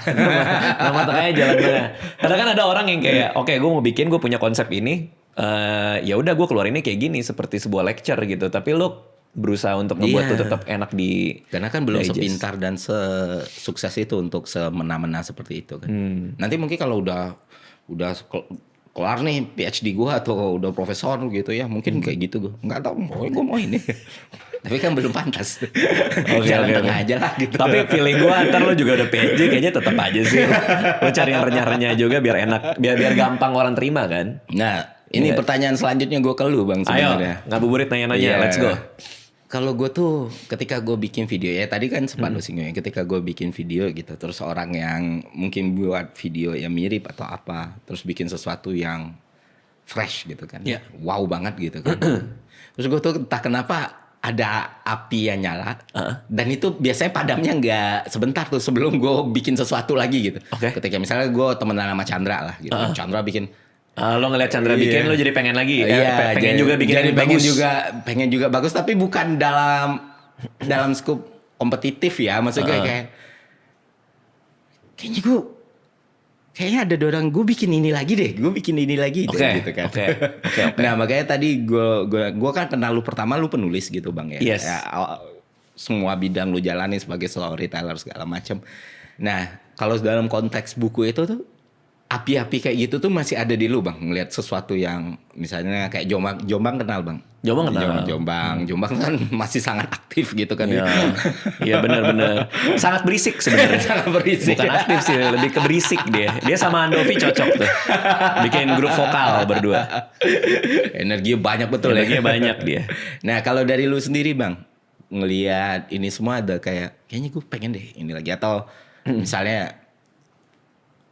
Nama tengahnya jalan tengah. Kadang kan ada orang yang kayak oke, gue mau bikin, gue punya konsep ini. Ya udah gue keluarinnya kayak gini seperti sebuah lecture gitu. Tapi lo berusaha untuk membuat itu tetap enak karena kan belum sepintar dan sesukses itu untuk semena-mena seperti itu kan. Nanti mungkin kalau udah kelar nih PhD gua atau udah profesor gitu ya, mungkin kayak gitu gua. Enggak tahu gua mau ini. Tapi kan belum pantas. Jalan tengah aja lah gitu. Tapi feeling gua ntar lo juga udah PhD kayaknya tetap aja sih. Lo cari yang renyah-renyah juga biar enak, biar gampang orang terima kan. Nah, ini pertanyaan selanjutnya gua ke lu Bang sebenarnya. Ayo, ngabuburit nanya-nanya. Let's go. Kalau gue tuh ketika gue bikin video ya tadi kan sempat lu singgung ya, ketika gue bikin video gitu terus orang yang mungkin buat video yang mirip atau apa terus bikin sesuatu yang fresh gitu kan, wow banget gitu kan. Terus gue tuh entah kenapa ada api yang nyala dan itu biasanya padamnya nggak sebentar tuh sebelum gue bikin sesuatu lagi gitu. Ketika misalnya gue temenan sama Chandra lah gitu, Chandra bikin lo ngeliat Chandra bikin, lo jadi pengen lagi. Pengen juga bikin jadi yang bagus. Pengen juga bagus, tapi bukan dalam skup kompetitif ya. Maksudnya kayaknya ada orang gue bikin ini lagi deh. Gue bikin ini lagi gitu kan. Nah makanya tadi gue kan kenal lu pertama, lu penulis gitu Bang ya. Yes. Ya, semua bidang lu jalani sebagai storyteller segala macam. Nah kalau dalam konteks buku itu tuh api-api kayak gitu tuh masih ada di lu bang, ngelihat sesuatu yang misalnya kayak Jombang kenal bang? Jombang kenal. Jombang kan masih sangat aktif gitu kan? Iya, iya benar-benar. Sangat berisik sebenarnya. Sangat berisik. Bukan aktif sih, lebih ke berisik dia. Dia sama Andovi cocok tuh, bikin grup vokal berdua. Energinya banyak betul. Energinya banyak dia. Nah kalau dari lu sendiri bang, ngelihat ini semua ada kayaknya gue pengen deh ini lagi, atau misalnya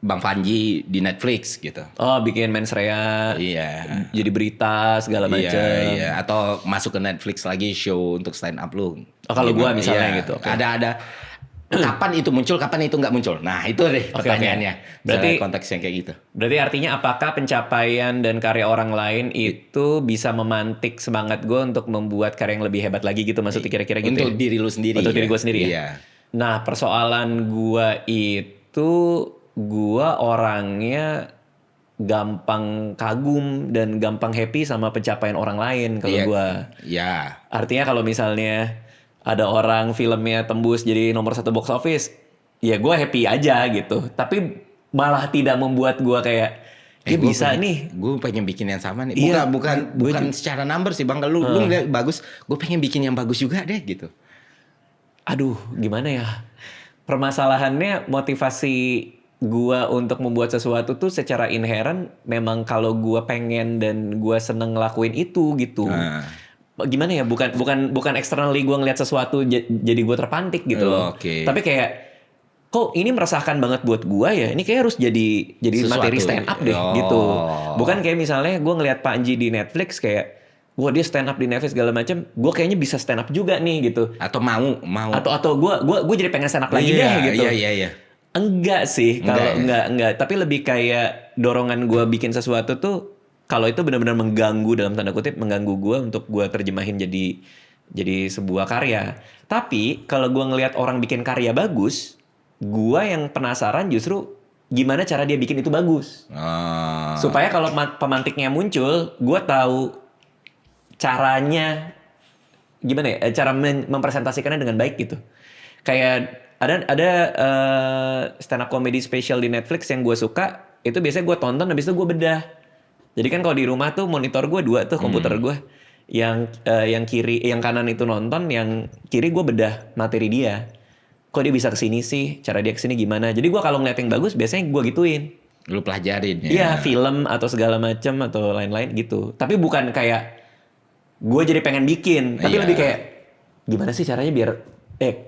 Bang Panji di Netflix gitu. Oh, bikin Mens Rea. Iya. Jadi berita segala macam. Iya. Atau masuk ke Netflix lagi show untuk stand up lu. Oh, kalau gua misalnya gitu. Okay. Ada kapan itu muncul, kapan itu nggak muncul. Nah, itu deh pertanyaannya. Berarti konteks yang kayak gitu. Berarti artinya apakah pencapaian dan karya orang lain itu bisa memantik semangat gue untuk membuat karya yang lebih hebat lagi gitu, maksudnya kira-kira gitu. Untuk diri lu sendiri. Untuk diri gue sendiri ya. Iya. Nah, persoalan gue itu gue orangnya gampang kagum dan gampang happy sama pencapaian orang lain kalau gue. Iya. Artinya kalau misalnya ada orang filmnya tembus jadi nomor 1 box office, ya gue happy aja gitu. Tapi malah tidak membuat gue kayak bisa nih. Gue pengen bikin yang sama nih. Iya, bukan secara number sih bang. Lu ngeliat bagus, gue pengen bikin yang bagus juga deh gitu. Aduh, gimana ya? Permasalahannya motivasi gua untuk membuat sesuatu tuh secara inherent memang kalau gua pengen dan gua seneng ngelakuin itu gitu. Gimana ya? Bukan externally gua ngeliat sesuatu jadi gua terpantik gitu loh. Okay. Tapi kayak kok ini meresahkan banget buat gua ya. Ini kayak harus jadi sesuatu, materi stand up deh gitu. Bukan kayak misalnya gua ngeliat Panji di Netflix kayak wah dia stand up di Netflix segala macam, gue kayaknya bisa stand up juga nih gitu. Atau mau. Atau gue jadi pengen stand up lagi deh gitu. Iya. Enggak sih, kalau enggak, tapi lebih kayak dorongan gue bikin sesuatu tuh kalau itu benar-benar mengganggu dalam tanda kutip mengganggu gue untuk gue terjemahin jadi sebuah karya. Tapi kalau gue ngelihat orang bikin karya bagus, gue yang penasaran justru gimana cara dia bikin itu bagus. Supaya kalau pemantiknya muncul, gue tahu caranya gimana ya, cara mempresentasikannya dengan baik gitu. Kayak ada stand up comedy special di Netflix yang gue suka, itu biasanya gue tonton habis itu gue bedah. Jadi kan kalau di rumah tuh monitor gue 2 tuh komputer gue, yang kiri, yang kanan itu nonton, yang kiri gue bedah materi dia. Kok dia bisa kesini sih, cara dia kesini gimana. Jadi gue kalau ngeliat yang bagus biasanya gue gituin. Lu pelajarin ya? Iya, film atau segala macam atau lain-lain gitu. Tapi bukan kayak gue jadi pengen bikin, tapi lebih kayak gimana sih caranya biar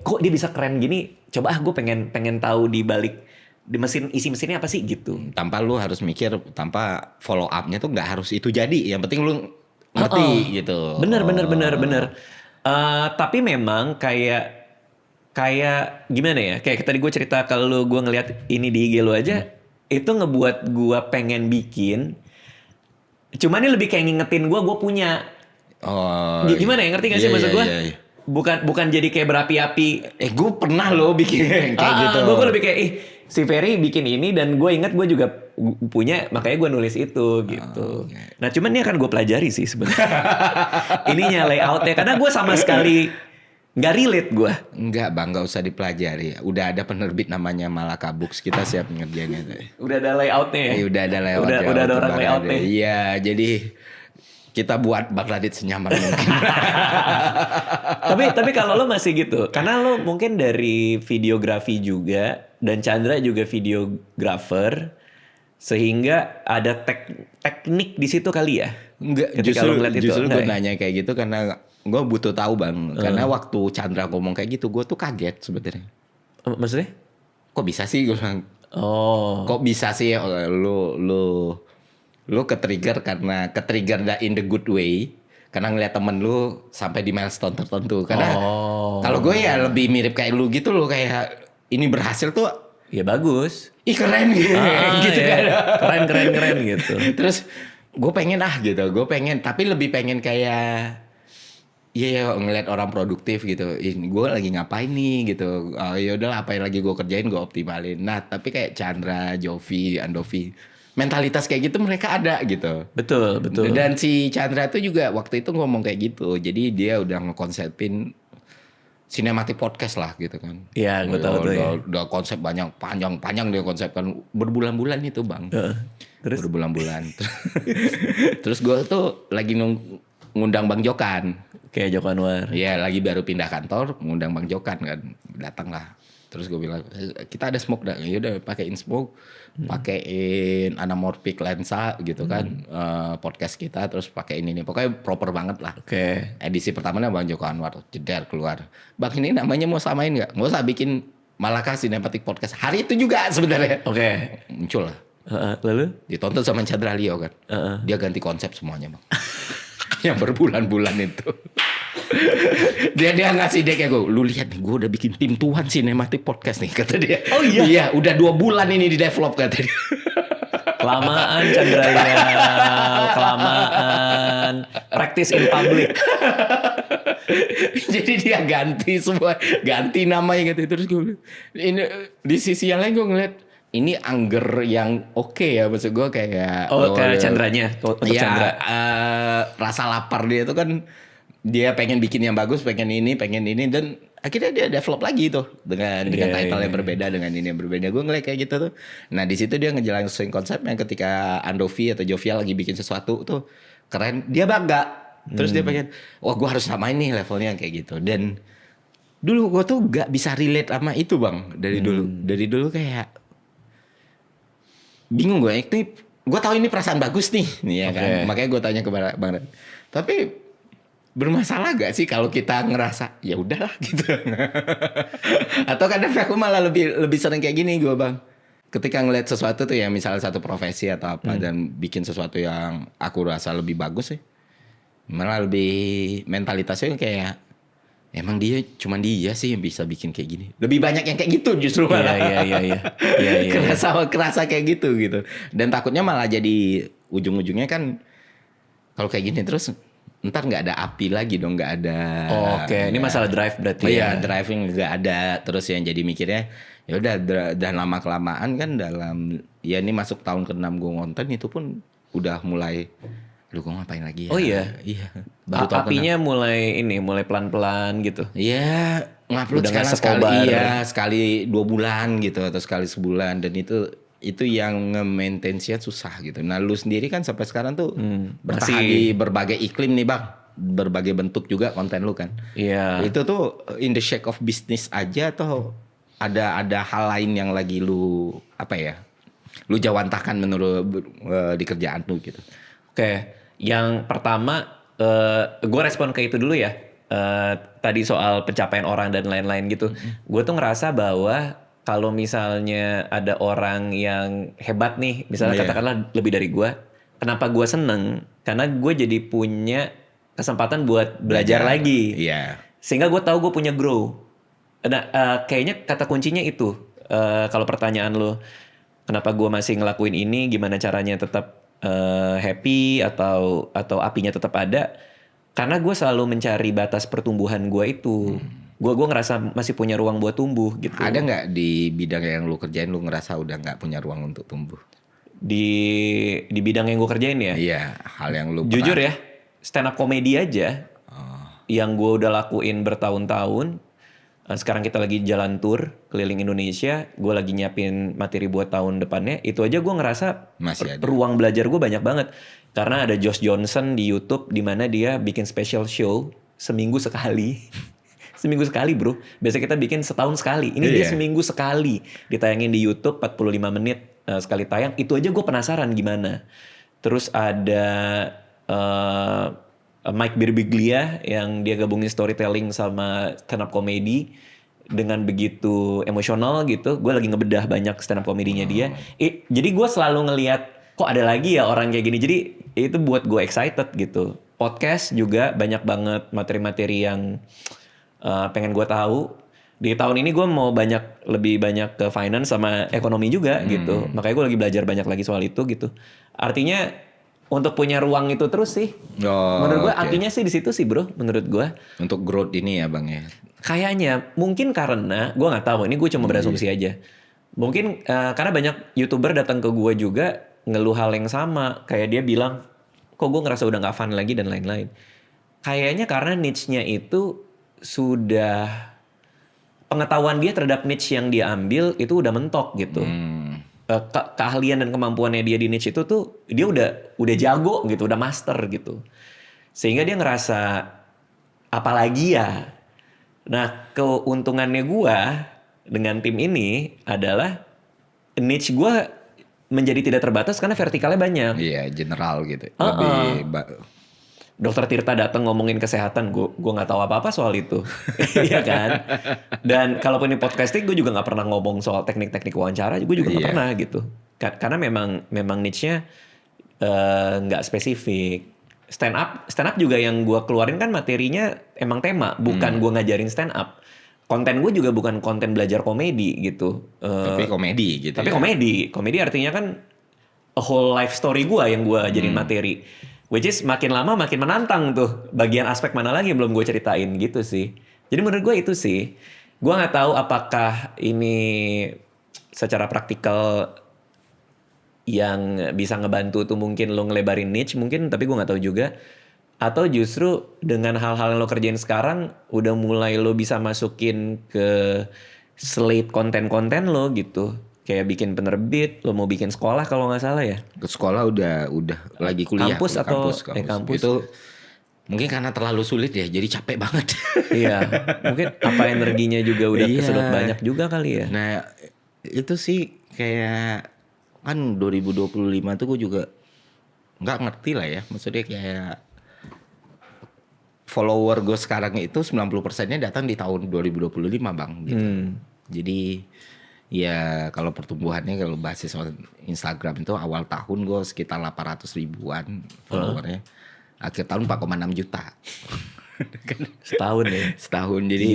kok dia bisa keren gini? Coba gue pengen tahu di balik di isi mesinnya apa sih gitu. Tanpa lu harus mikir, tanpa follow up-nya tuh nggak harus itu jadi. Yang penting lu ngerti gitu. Bener. Tapi memang kayak gimana ya? Kayak tadi gue cerita kalau gue ngeliat ini di IG lu aja, itu ngebuat gue pengen bikin. Cuman ini lebih kayak ngingetin gue punya. Gimana ya, ngerti gak sih maksud gue? Iya. Bukan jadi kayak berapi-api. Gue pernah loh bikin kayak gitu. Gue lebih kayak si Ferry bikin ini dan gue ingat gue juga punya, makanya gue nulis itu gitu. Nah cuman ini akan gue pelajari sih sebenarnya. Ininya layoutnya, karena gue sama sekali nggak relate gue. Enggak bang, nggak usah dipelajari. Udah ada penerbit namanya Malaka Books, kita siap ngerjainnya. Udah ada layoutnya ya? Udah ada layoutnya. Udah ada orang layoutnya. Iya, jadi kita buat Bang Radit senyaman mungkin. tapi kalau lo masih gitu, karena lo mungkin dari videografi juga dan Chandra juga videografer, sehingga ada teknik di situ kali ya. Enggak, justru gue nanya kayak gitu karena gue butuh tahu bang. Karena waktu Chandra ngomong kayak gitu, gue tuh kaget sebenarnya. Maksudnya? Kok bisa sih gue bilang? Kok bisa sih lu ke-trigger in the good way karena ngeliat temen lu sampai di milestone tertentu. Karena kalau gue ya lebih mirip kayak lu gitu loh, kayak ini berhasil tuh ya bagus, keren gitu, gitu ya. keren gitu. Terus gue pengen tapi lebih pengen kayak ngeliat orang produktif gitu. Gue lagi ngapain nih gitu. Ya udah apa yang lagi gue kerjain gue optimalin. Nah tapi kayak Chandra, Jovi, Andovi, mentalitas kayak gitu mereka ada gitu. Betul. Dan si Chandra tuh juga waktu itu ngomong kayak gitu. Jadi dia udah ngekonsepin Sinematik podcast lah gitu kan. Iya, gue tahu tuh ya. Udah konsep banyak, panjang dia konsep kan berbulan-bulan itu bang. Terus? Berbulan-bulan. Terus gue tuh lagi ngundang Bang Jokan. Kayak Joko Anwar. Iya lagi baru pindah kantor, ngundang Bang Jokan kan, datang lah. Terus gue bilang kita ada smoke dah, yaudah pakein smoke, pakein anamorphic lensa gitu kan, podcast kita terus pakein ini, pokoknya proper banget lah. Oke. Edisi pertamanya Bang Joko Anwar, jeder keluar. Bang ini namanya mau samain nggak? Nggak usah bikin Malaka Cinematic Podcast. Hari itu juga sebenarnya. Oke. Muncul lah. Lalu? Ditonton sama Chandra Leo kan. Dia ganti konsep semuanya bang. Yang berbulan-bulan itu. dia ngasih dia kayak gue, lu lihat nih gue udah bikin tim Tuhan Cinematic Podcast nih kata dia. Oh iya? Iya udah 2 bulan ini di develop kata dia. Kelamaan Chandra Leo, kelamaan. Practice in public. Jadi dia ganti semua, ganti namanya gitu. Terus gue bilang, ini di sisi yang lain gue ngeliat ini angger yang oke ya, maksud gue kayak kayak Chandranya untuk ya, Chandra. Rasa lapar dia tuh kan, dia pengen bikin yang bagus, pengen ini dan akhirnya dia develop lagi tuh dengan title yang berbeda, dengan ini yang berbeda. Gue ngeliat kayak gitu tuh. Nah di situ dia ngejelasin konsepnya ketika Andovi atau Jovial lagi bikin sesuatu tuh keren, dia bangga. Terus dia pengen, wah gue harus samain nih levelnya kayak gitu. Dan dulu gue tuh gak bisa relate sama itu bang, dari dulu kayak bingung gue. Gue tahu ini perasaan bagus nih ya kan. Makanya gue tanya ke Bang Ren. Tapi bermasalah gak sih kalau kita ngerasa ya udahlah gitu. Atau kadang aku malah lebih sering kayak gini gue bang. Ketika ngeliat sesuatu tuh ya misalnya satu profesi atau apa dan bikin sesuatu yang aku rasa lebih bagus sih. Malah lebih mentalitasnya kayak emang cuman dia sih yang bisa bikin kayak gini. Lebih banyak yang kayak gitu justru malah. Iya. Kerasa kayak gitu. Dan takutnya malah jadi ujung-ujungnya kan kalau kayak gini terus ntar nggak ada api lagi dong, nggak ada. Oke, ini masalah drive berarti. Iya, driving nggak ada. Terus yang jadi mikirnya ya udah dan lama kelamaan kan dalam ya ini masuk tahun ke-6 gue ngonten itu pun udah mulai lu gue ngapain lagi ya? Oh iya. Iya. Apinya mulai pelan-pelan gitu. Iya, ngupload sekali 2 bulan gitu atau sekali sebulan, dan itu yang nge-maintain-nya susah gitu. Nah, lu sendiri kan sampai sekarang tuh bertahan di berbagai iklim nih, Bang. Berbagai bentuk juga konten lu kan. Iya. Itu tuh in the shake of business aja atau ada hal lain yang lagi lu lu jawantahkan menurut di kerjaan lu gitu. Oke. Yang pertama, gue respon ke itu dulu ya. Tadi soal pencapaian orang dan lain-lain gitu. Gue tuh ngerasa bahwa kalau misalnya ada orang yang hebat nih, misalnya katakanlah lebih dari gue, kenapa gue seneng? Karena gue jadi punya kesempatan buat belajar lagi. Iya. Sehingga gue tahu gue punya grow. Nah, kayaknya kata kuncinya itu. Kalau pertanyaan lo, kenapa gue masih ngelakuin ini? Gimana caranya tetap happy atau apinya tetap ada, karena gue selalu mencari batas pertumbuhan gue itu. Gue ngerasa masih punya ruang buat tumbuh gitu. Ada nggak di bidang yang lu kerjain lu ngerasa udah nggak punya ruang untuk tumbuh? Di bidang yang gue kerjain ya? Iya, hal yang lu jujur ya, stand up comedy aja yang gue udah lakuin bertahun-tahun. Sekarang kita lagi jalan tour keliling Indonesia, gue lagi nyiapin materi buat tahun depannya. Itu aja gue ngerasa masih ada ruang belajar gue banyak banget. Karena ada Josh Johnson di YouTube di mana dia bikin special show seminggu sekali. Seminggu sekali bro. Biasa kita bikin setahun sekali. Ini dia seminggu sekali ditayangin di YouTube 45 menit sekali tayang. Itu aja gue penasaran gimana. Terus ada Mike Birbiglia yang dia gabungin storytelling sama stand up comedy dengan begitu emosional gitu. Gue lagi ngebedah banyak stand up komedinya dia. Jadi gue selalu ngelihat kok ada lagi ya orang kayak gini. Jadi itu buat gue excited gitu. Podcast juga banyak banget materi-materi yang pengen gue tahu. Di tahun ini gue mau lebih banyak ke finance sama ekonomi juga gitu. Makanya gue lagi belajar banyak lagi soal itu gitu. Artinya untuk punya ruang itu terus sih. Menurut gue artinya sih di situ sih bro, menurut gue. Untuk growth ini ya bang ya. Kayaknya mungkin karena gue nggak tahu, ini gue cuma berasumsi aja. Mungkin karena banyak YouTuber datang ke gue juga ngeluh hal yang sama. Kayak dia bilang, kok gue ngerasa udah nggak fun lagi dan lain-lain. Kayaknya karena niche-nya itu sudah pengetahuan dia terhadap niche yang dia ambil itu udah mentok gitu. Keahlian dan kemampuannya dia di niche itu tuh dia udah jago gitu, udah master gitu. Sehingga dia ngerasa apalagi ya. Nah, keuntungannya gua dengan tim ini adalah niche gua menjadi tidak terbatas karena vertikalnya banyak. Iya, general gitu. Dokter Tirta datang ngomongin kesehatan, gue nggak tahu apa-apa soal itu, iya kan? Dan kalaupun di podcasting, gue juga nggak pernah ngomong soal teknik-teknik wawancara, gue juga nggak pernah gitu. Karena memang niche-nya nggak spesifik. Stand up juga yang gue keluarin kan materinya emang tema, bukan gue ngajarin stand up. Konten gue juga bukan konten belajar komedi gitu. Tapi komedi gitu. Tapi komedi artinya kan a whole life story gue yang gue jadiin materi. Which is makin lama makin menantang tuh. Bagian aspek mana lagi yang belum gue ceritain gitu sih. Jadi menurut gue itu sih. Gue gak tahu apakah ini secara praktikal yang bisa ngebantu tuh mungkin lo ngelebarin niche mungkin. Tapi gue gak tahu juga. Atau justru dengan hal-hal yang lo kerjain sekarang udah mulai lo bisa masukin ke slate konten-konten lo gitu. Kayak bikin penerbit, lo mau bikin sekolah kalau nggak salah ya? Ke sekolah udah lagi kuliah. Kampus atau kampus. Itu mungkin karena terlalu sulit ya, jadi capek banget. Iya, mungkin apa energinya juga udah kesedot banyak juga kali ya. Nah, itu sih kayak kan 2025 tuh gue juga nggak ngerti lah ya. Maksudnya kayak follower gue sekarang itu 90%-nya datang di tahun 2025 bang. Gitu. Jadi ya kalau pertumbuhannya kalau basis Instagram itu awal tahun gue sekitar 800 ribuan followernya. Akhir tahun 4,6 juta. Setahun ya? Setahun jadi.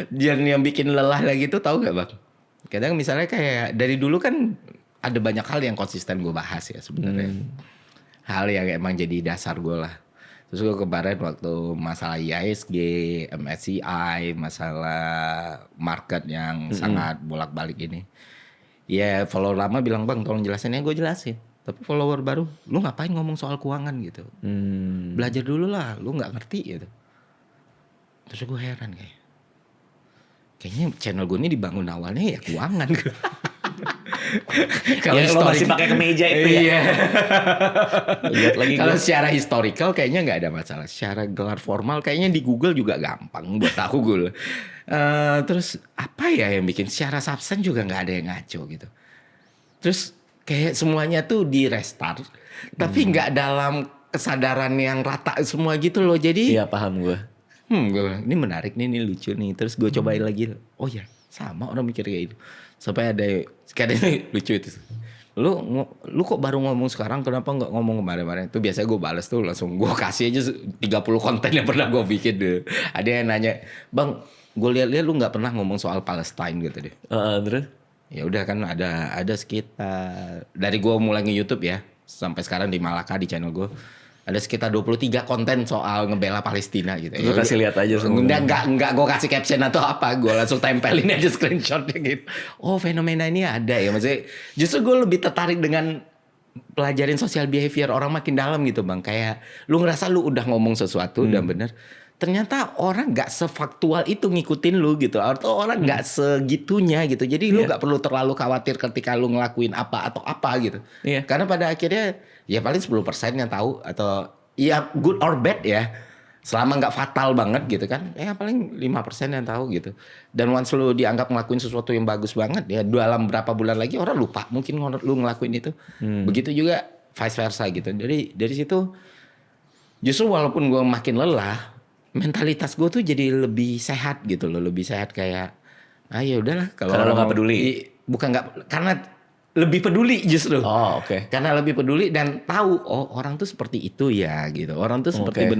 Dan yang bikin lelah lagi tuh tahu gak bang? Kadang misalnya kayak dari dulu kan ada banyak hal yang konsisten gue bahas ya sebenarnya. Hal yang emang jadi dasar gue lah. Terus gue kemarin waktu masalah IISG, MSCI, masalah market yang sangat bolak-balik ini. Ya follower lama bilang bang tolong jelasin ya gue jelasin. Tapi follower baru, lu ngapain ngomong soal keuangan gitu. Belajar dulu lah, lu gak ngerti gitu. Terus gue heran kayaknya channel gue ini dibangun awalnya ya keuangan. Kalau lo masih pakai kemeja itu ya. Lihat lagi kalau secara historical kayaknya nggak ada masalah. Secara gelar formal kayaknya di Google juga gampang buat tahu gue. Terus apa ya yang bikin secara substance juga nggak ada yang ngaco gitu. Terus kayak semuanya tuh di restart, tapi nggak dalam kesadaran yang rata semua gitu loh. Jadi iya paham gue. Ini menarik nih, ini lucu nih. Terus gue cobain lagi. Oh ya sama orang mikir kayak gitu. Sampai ada kadang lucu itu. Lu kok baru ngomong sekarang, kenapa nggak ngomong kemarin-kemarin? Itu biasanya gue balas tuh langsung gue kasih aja 30 konten yang pernah gue bikin deh. Ada yang nanya, bang, gue lihat-lihat lu nggak pernah ngomong soal Palestine gitu deh. Terus? Ya udah kan ada sekitar dari gue mulai nge-YouTube ya sampai sekarang di Malaka di channel gue. Ada sekitar 23 konten soal ngebela Palestina gitu. Lu kasih lihat aja semua. Enggak gue kasih caption atau apa. Gue langsung tempelin aja screenshotnya gitu. Oh fenomena ini ada ya. Maksudnya justru gue lebih tertarik dengan pelajarin social behavior orang makin dalam gitu bang. Kayak lu ngerasa lu udah ngomong sesuatu dan bener. Ternyata orang gak sefaktual itu ngikutin lu gitu. Atau orang gak segitunya gitu. Jadi lu gak perlu terlalu khawatir ketika lu ngelakuin apa atau apa gitu. Karena pada akhirnya ya paling 10% yang tahu. Atau ya good or bad ya. Selama gak fatal banget gitu kan. Ya paling 5% yang tahu gitu. Dan once lu dianggap ngelakuin sesuatu yang bagus banget. Ya dalam berapa bulan lagi orang lupa. Mungkin lu ngelakuin itu. Begitu juga vice versa gitu. Dari situ justru walaupun gue makin lelah. Mentalitas gue tuh jadi lebih sehat gitu loh, lebih sehat kayak, ya udahlah kalau orang nggak peduli, bukan nggak, karena lebih peduli justru. Oh oke. Karena lebih peduli dan tahu, oh orang tuh seperti itu ya gitu, orang tuh seperti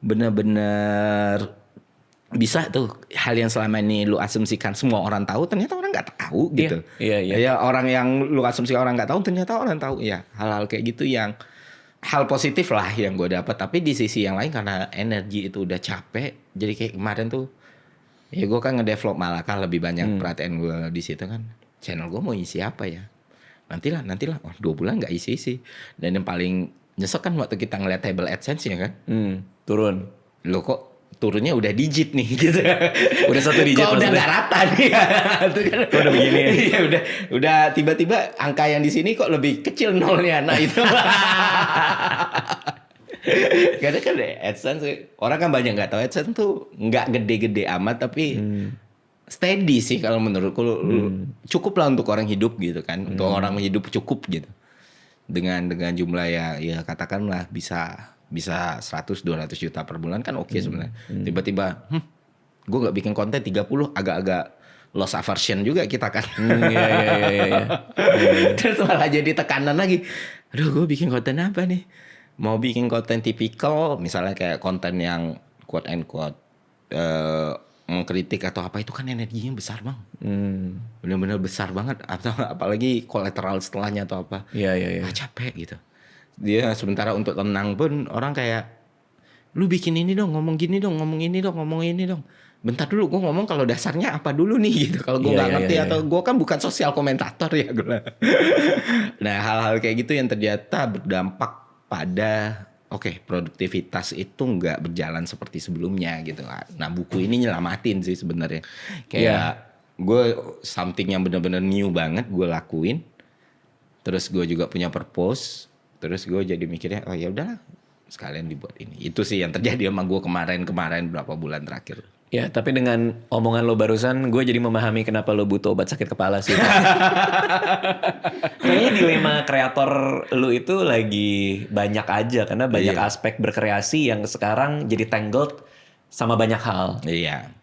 benar-benar bisa tuh hal yang selama ini lu asumsikan semua orang tahu, ternyata orang nggak tahu gitu. Iya. Ya orang yang lu asumsikan orang nggak tahu, ternyata orang tahu ya hal-hal kayak gitu yang hal positif lah yang gue dapat. Tapi di sisi yang lain karena energi itu udah capek, jadi kayak kemarin tuh ya gue kan ngedevelop Malaka lebih banyak perhatian gue di situ kan. Channel gue mau isi apa ya? Nantilah. Oh 2 bulan nggak isi. Dan yang paling nyesek kan waktu kita ngeliat table AdSense ya kan, turun. Lo kok turunnya udah digit nih gitu. Udah 1 digit Kok udah maksudnya. nggak rata nih. Itu kan. Kok udah begini ya? Iya udah tiba-tiba angka yang di sini kok lebih kecil nolnya. Nah itu. Karena kan AdSense orang kan banyak nggak tahu AdSense tuh nggak gede-gede amat tapi steady sih kalau menurutku. Cukup lah untuk orang hidup gitu kan. Untuk orang hidup cukup gitu. Dengan jumlah ya katakanlah bisa 100-200 juta per bulan kan oke sebenarnya. Tiba-tiba gue nggak bikin konten 30 agak-agak loss aversion juga kita kan. Iya. Terus malah jadi tekanan lagi. Aduh gue bikin konten apa nih? Mau bikin konten tipikal misalnya kayak konten yang quote and quote mengkritik atau apa itu kan energinya besar bang. Benar-benar besar banget. Atau apalagi kolateral setelahnya atau apa. Iya. Capek gitu. Dia sementara untuk tenang pun orang kayak lu bikin ini dong, ngomong gini dong, ngomong ini dong. Bentar dulu gue ngomong kalau dasarnya apa dulu nih gitu. Kalau gue nggak ngerti atau gue kan bukan sosial komentator ya gue. Nah hal-hal kayak gitu yang ternyata berdampak pada produktivitas itu nggak berjalan seperti sebelumnya gitu. Nah buku ini nyelamatin sih sebenarnya. Kayak gue something yang benar-benar new banget gue lakuin. Terus gue juga punya purpose. Terus gue jadi mikirnya ya udahlah sekalian dibuat ini. Itu sih yang terjadi sama gue kemarin berapa bulan terakhir. Ya, tapi dengan omongan lo barusan, gue jadi memahami kenapa lo butuh obat sakit kepala sih. Kayaknya dilema kreator lo itu lagi banyak aja. Karena banyak aspek berkreasi yang sekarang jadi tangled sama banyak hal. Iya.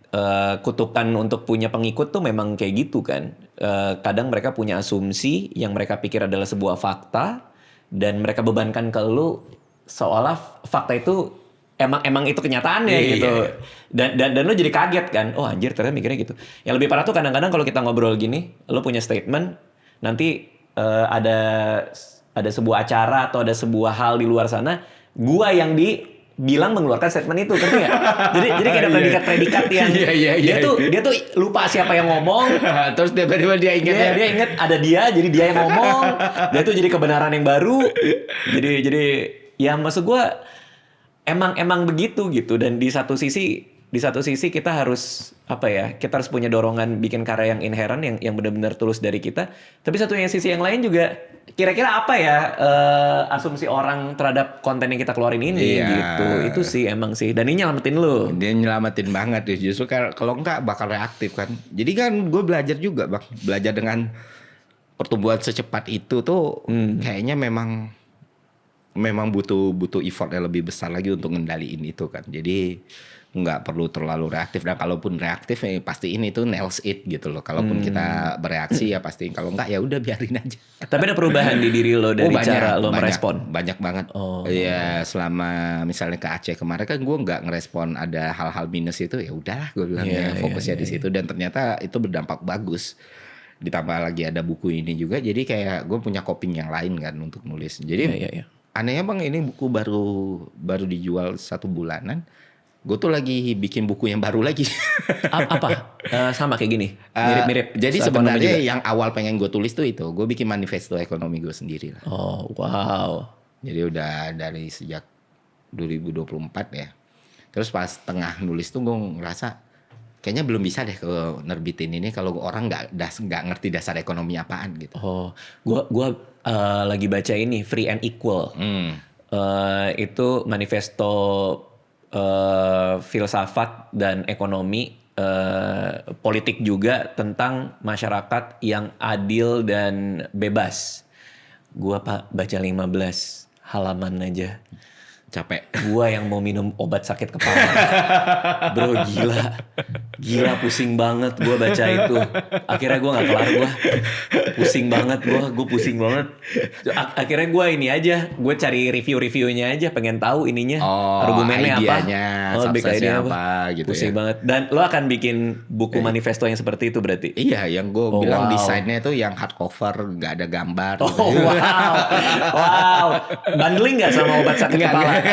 Kutukan untuk punya pengikut tuh memang kayak gitu kan. Kadang mereka punya asumsi yang mereka pikir adalah sebuah fakta. Dan mereka bebankan ke lo seolah fakta itu emang itu kenyataannya gitu. Dan lo jadi kaget kan. Oh anjir ternyata mikirnya gitu. Yang lebih parah tuh kadang-kadang kalau kita ngobrol gini, lo punya statement, nanti ada sebuah acara atau ada sebuah hal di luar sana, gua yang bilang mengeluarkan statement itu, kan ya? Jadi kayak ada predikat-predikat yang dia tuh lupa siapa yang ngomong, terus tiba-tiba dia ingat dia ingat ada dia, jadi dia yang ngomong, dia tuh jadi kebenaran yang baru, jadi ya maksud gua emang begitu gitu. Dan di satu sisi kita harus kita harus punya dorongan bikin karya yang inherent yang benar-benar tulus dari kita. Tapi sisi yang lain juga kira-kira apa ya asumsi orang terhadap konten yang kita keluarin ini gitu. Itu sih emang sih. Dan ini nyelamatin lu. Dia nyelamatin banget ya. Justru kalau enggak bakal reaktif kan. Jadi kan gue belajar juga bang. Belajar dengan pertumbuhan secepat itu tuh kayaknya memang butuh effort yang lebih besar lagi untuk ngendaliin itu kan. Jadi nggak perlu terlalu reaktif. Dan kalaupun reaktif pasti ini tuh nails it gitu loh. Kalaupun kita bereaksi ya pasti. Kalau nggak ya udah biarin aja. Tapi ada perubahan di diri lo dari cara lo merespon? Banyak banget. Ya selama misalnya ke Aceh kemarin kan gue nggak ngerespon ada hal-hal minus itu. Ya udahlah gue bilang fokusnya di situ. Dan ternyata itu berdampak bagus. Ditambah lagi ada buku ini juga. Jadi kayak gue punya coping yang lain kan untuk nulis. Jadi anehnya bang ini buku baru dijual 1 bulanan. Gue tuh lagi bikin buku yang baru lagi. Apa? Sama kayak gini? Mirip-mirip. Jadi sebenarnya yang awal pengen gue tulis tuh itu. Gue bikin manifesto ekonomi gue sendiri lah. Oh wow. Jadi udah dari sejak 2024 ya. Terus pas tengah nulis tuh gue ngerasa kayaknya belum bisa deh kalau nerbitin ini kalau orang nggak ngerti dasar ekonomi apaan gitu. Oh, gue lagi baca ini Free and Equal. Itu manifesto filsafat dan ekonomi politik juga tentang masyarakat yang adil dan bebas. Gua baca 15 halaman aja. Capek. Gua yang mau minum obat sakit kepala. Bro gila pusing banget gua baca itu. Akhirnya gua nggak kelar gua. Pusing banget gua pusing banget. Akhirnya gua ini aja, gua cari review-reviewnya aja, pengen tahu ininya, argumennya apa, suksesnya apa gitu. Pusing banget. Dan lo akan bikin buku manifesto yang seperti itu berarti? Iya, yang gua bilang desainnya tuh yang hardcover, nggak ada gambar. Oh gitu. Wow. Bundling nggak sama obat sakit kepala?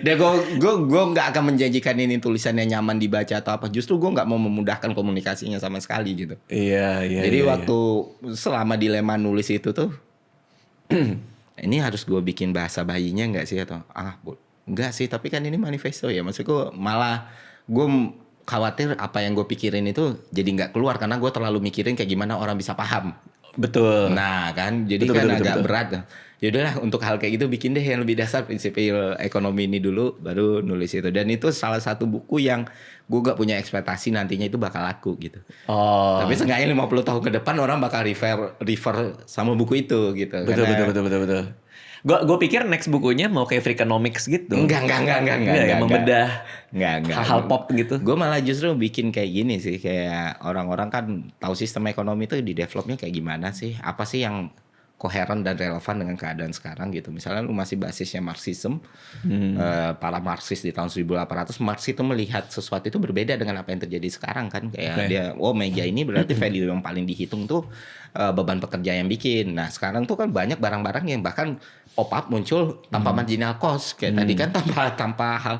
Dan gue nggak akan menjanjikan ini tulisannya nyaman dibaca atau apa. Justru gue nggak mau memudahkan komunikasinya sama sekali gitu. Iya. Jadi waktu selama dilema nulis itu tuh, ini harus gue bikin bahasa bayinya nggak sih atau Enggak sih, tapi kan ini manifesto ya. Maksudku malah gue khawatir apa yang gue pikirin itu jadi nggak keluar karena gue terlalu mikirin kayak gimana orang bisa paham. Betul. Nah kan, jadi kan agak berat. Yaudahlah untuk hal kayak gitu bikin deh yang lebih dasar prinsipil ekonomi ini dulu, baru nulis itu. Dan itu salah satu buku yang gue gak punya ekspektasi nantinya itu bakal laku gitu. Oh. Tapi seenggaknya 50 tahun ke depan orang bakal refer sama buku itu gitu. Betul. Gue pikir next bukunya mau kayak Freakonomics gitu. Enggak. Membedah Enggak. hal-hal pop gitu. Gue malah justru bikin kayak gini sih, kayak orang-orang kan tahu sistem ekonomi itu di developnya kayak gimana sih, apa sih yang koheren dan relevan dengan keadaan sekarang gitu. Misalnya lu masih basisnya Marxism, para Marxis di tahun 1800, Marx itu melihat sesuatu itu berbeda dengan apa yang terjadi sekarang kan. Kayak dia, meja ini berarti value yang paling dihitung tuh beban pekerja yang bikin. Nah sekarang tuh kan banyak barang-barang yang bahkan pop up muncul tanpa marginal cost. Kayak tadi kan tanpa hal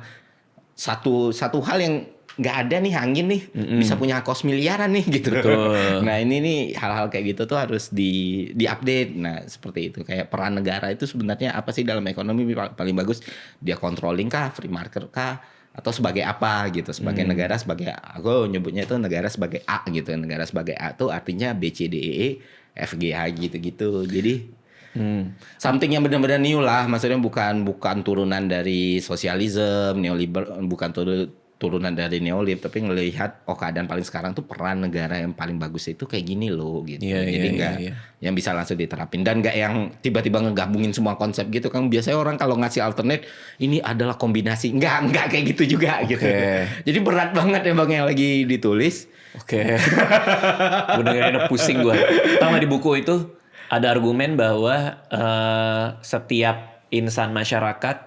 satu hal yang nggak ada nih, angin nih bisa punya cost miliaran nih gitu. Betul. Nah ini nih hal-hal kayak gitu tuh harus di-update. Nah seperti itu, kayak peran negara itu sebenarnya apa sih dalam ekonomi paling bagus? Dia controlling kah, free market kah, atau sebagai apa gitu? Sebagai negara, sebagai, aku nyebutnya itu negara sebagai A gitu. Negara sebagai A tuh artinya B, C, D, E, F, G, H gitu-gitu. Jadi something yang benar-benar new lah, maksudnya bukan turunan dari sosialisme, neoliberal, bukan turunan dari neolib, tapi ngelihat keadaan paling sekarang tuh peran negara yang paling bagus itu kayak gini loh gitu. Jadi nggak yang bisa langsung diterapin dan nggak yang tiba-tiba ngegabungin semua konsep gitu kan. Biasanya orang kalau ngasih alternate ini adalah kombinasi, nggak kayak gitu juga gitu. Jadi berat banget emang yang lagi ditulis. Gue dengerin pusing gue. Tahu nggak di buku itu ada argumen bahwa setiap insan masyarakat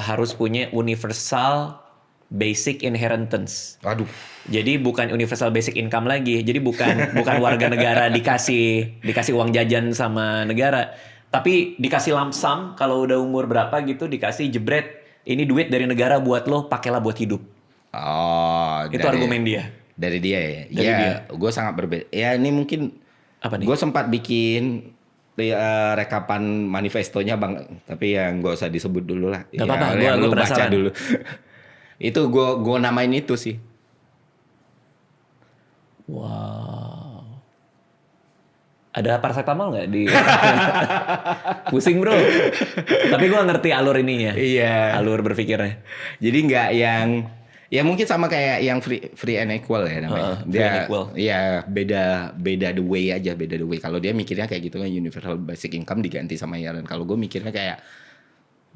harus punya universal basic inheritance. Aduh. Jadi bukan universal basic income lagi. Jadi bukan warga negara dikasih uang jajan sama negara, tapi dikasih lump sum kalau udah umur berapa gitu, dikasih jebret, ini duit dari negara buat lo, pakailah buat hidup. Itu argumen dia. Dari dia ya. Iya, gue sangat berbeda. Ya ini mungkin apa nih? Gue sempat bikin rekapan manifestonya Bang, tapi yang gak usah disebut dulu lah. Gak apa-apa, gue baca dulu. Itu gue namain itu sih. Wow. Ada paracetamol nggak di? Pusing bro. Tapi gue ngerti alur ininya. Iya. Alur berpikirnya. Jadi nggak yang, ya mungkin sama kayak yang free and equal ya namanya. Dia ya beda the way aja, beda the way. Kalau dia mikirnya kayak gitu kan universal basic income diganti sama iuran. Kalau gue mikirnya kayak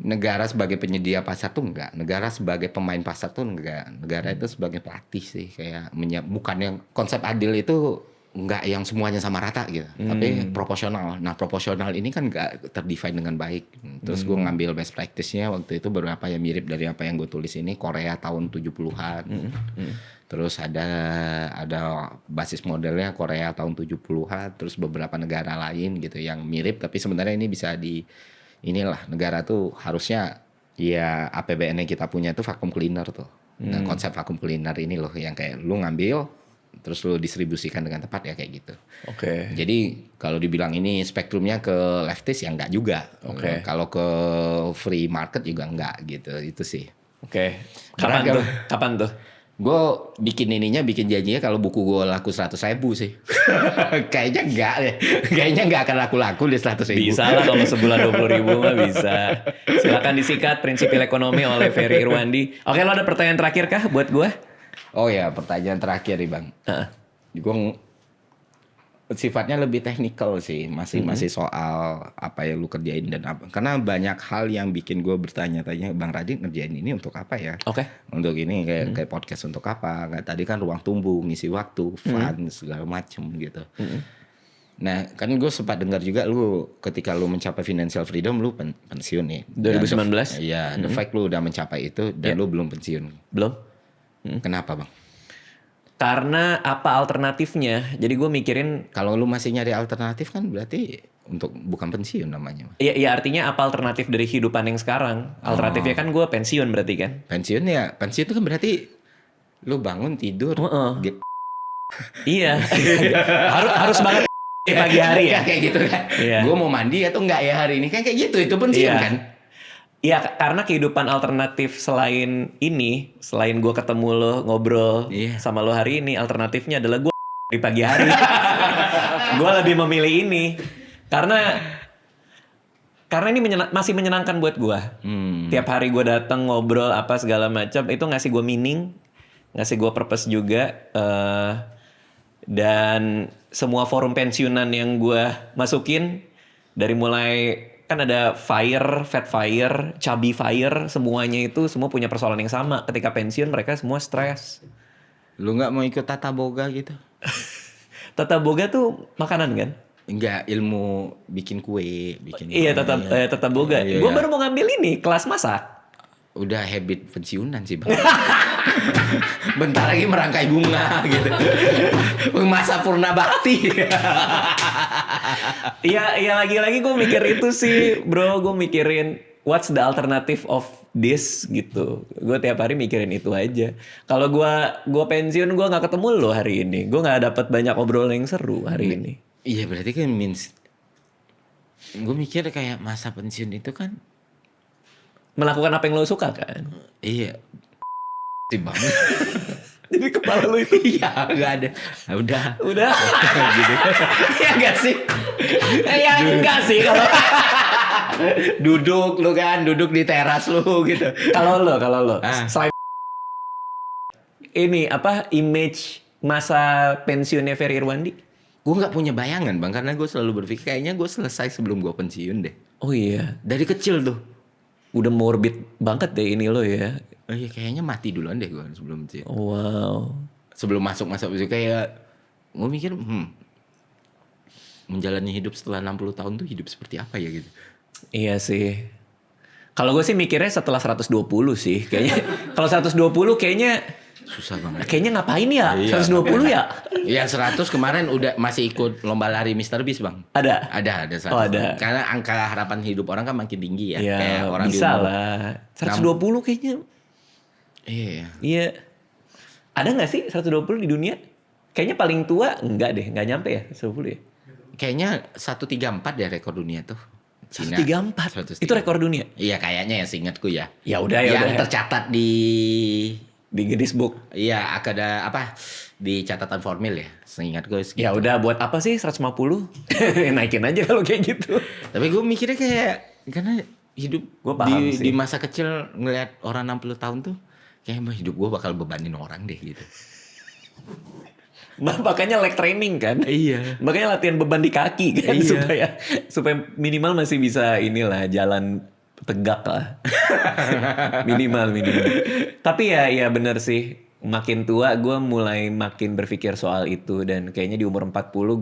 negara sebagai penyedia pasar tuh enggak, negara sebagai pemain pasar tuh enggak, negara itu sebagai pelatih sih, kayak bukan yang konsep adil itu enggak yang semuanya sama rata gitu, tapi proporsional. Nah proporsional ini kan enggak terdefine dengan baik. Terus gue ngambil best practice-nya waktu itu beberapa yang mirip dari apa yang gue tulis ini, Korea tahun 70-an. Terus ada basis modelnya Korea tahun 70-an, terus beberapa negara lain gitu yang mirip, tapi sebenarnya ini bisa inilah negara tuh harusnya ya APBN yang kita punya tuh vacuum cleaner tuh. Nah, konsep vacuum cleaner ini loh yang kayak lu ngambil terus lu distribusikan dengan tepat ya kayak gitu. Jadi kalau dibilang ini spektrumnya ke leftist ya enggak juga. Kalau ke free market juga enggak gitu. Itu sih. Kapan tuh? Gue bikin janjinya kalau buku gue laku 100.000 sih. Kayaknya enggak deh. Kayaknya enggak akan laku di 100.000. Bisa lah kalau sebulan 20.000 mah bisa. Silakan disikat Prinsipil Ekonomi oleh Ferry Irwandi. Oke, lo ada pertanyaan terakhir kah buat gue? Oh ya, pertanyaan terakhir nih Bang. Gue sifatnya lebih teknikal sih, masih soal apa yang lu kerjain dan apa. Karena banyak hal yang bikin gue bertanya-tanya, Bang Radit ngerjain ini untuk apa ya? Untuk ini kayak podcast untuk apa? Kayak tadi kan ruang tumbuh, ngisi waktu, fun segala macem gitu. Nah kan gue sempat dengar juga lu ketika lu mencapai financial freedom lu pensiun nih. 2019? Iya, the fact lu udah mencapai itu dan lu belum pensiun. Belum. Kenapa Bang? Karena apa alternatifnya? Jadi gue mikirin kalau lu masih nyari alternatif kan berarti untuk bukan pensiun namanya. Iya artinya apa alternatif dari kehidupan yang sekarang? Alternatifnya kan gue pensiun berarti kan? Pensiun itu kan berarti lu bangun tidur. Iya. harus banget pagi hari ya. Kayak gitu kan. Gue mau mandi atau enggak ya hari ini kan kayak gitu, itu pensiun kan. Iya, karena kehidupan alternatif selain ini, selain gue ketemu lo ngobrol Iya. sama lo hari ini, alternatifnya adalah gue di pagi hari. Gue lebih memilih ini karena ini masih menyenangkan buat gue. Tiap hari gue datang ngobrol apa segala macam, itu ngasih gue meaning, ngasih gue purpose juga. Dan semua forum pensiunan yang gue masukin, dari mulai kan ada fire, fat fire, chubby fire, semuanya itu semua punya persoalan yang sama. Ketika pensiun mereka semua stres. Lu nggak mau ikut tata boga gitu? Tata boga tuh makanan kan? Enggak, ilmu bikin kue, Iya, tata boga. Iya. Gue baru mau ngambil ini kelas masak. Udah habit pensiunan sih bang. Bentar lagi merangkai bunga gitu. Masa purna bakti. Iya lagi-lagi gue mikir itu sih bro. Gue mikirin what's the alternative of this gitu. Gue tiap hari mikirin itu aja. Kalau gue pensiun, gue nggak ketemu lo hari ini. Gue nggak dapat banyak obrolan yang seru hari ini. Iya berarti kan means. Gue mikir kayak masa pensiun itu kan. Melakukan apa yang lo suka kan. Iya. Sih bang. Jadi kepala lo itu. Iya nggak ada. Nah, udah. gitu. Ya enggak sih. Ya enggak sih kalau duduk di teras lu gitu. kalau lo selain ini image masa pensiunnya Ferry Irwandi. Gue nggak punya bayangan bang, karena gue selalu berpikir kayaknya gue selesai sebelum gue pensiun deh. Oh iya, Dari kecil tuh. udah morbid banget deh ini lo ya. Oh iya kayaknya mati duluan deh gue sebelum pensiun. Wow. Sebelum masuk kayak gue mikir menjalani hidup setelah 60 tahun tuh hidup seperti apa ya gitu. Iya sih. Kalau gue sih mikirnya setelah 120 sih. Kayaknya kalau 120 kayaknya Susah banget. Kayaknya ngapain ya? Iya, 120 ya? Iya 100 kemarin udah masih ikut lomba lari Mr. Beast bang. Ada? Ada 100. Oh, ada. Karena angka harapan hidup orang kan makin tinggi ya. Ya Kayak orang bisa lah. 120 kayaknya. Iya. Iya. Ada gak sih 120 di dunia? Kayaknya paling tua enggak deh. Gak nyampe ya 120 ya? Kayaknya 134 deh rekor dunia tuh. Cina. 134? Itu rekor dunia? Iya kayaknya ya seingatku ya. Ya udah Yang tercatat di Guinness Book. Iya, ada apa di catatan formil ya. Seingat gue segitu. Ya udah buat apa sih 150? Naikin aja kalau kayak gitu. Tapi gue mikirnya kayak karena hidup Gua paham sih. di masa kecil ngelihat orang 60 tahun tuh kayak hidup gue bakal bebanin orang deh gitu. Makanya leg training kan. Iya. Makanya latihan beban di kaki kan Iya. supaya minimal masih bisa inilah jalan tegak lah. minimal. Tapi ya benar sih. Makin tua gue mulai makin berpikir soal itu. Dan kayaknya di umur 40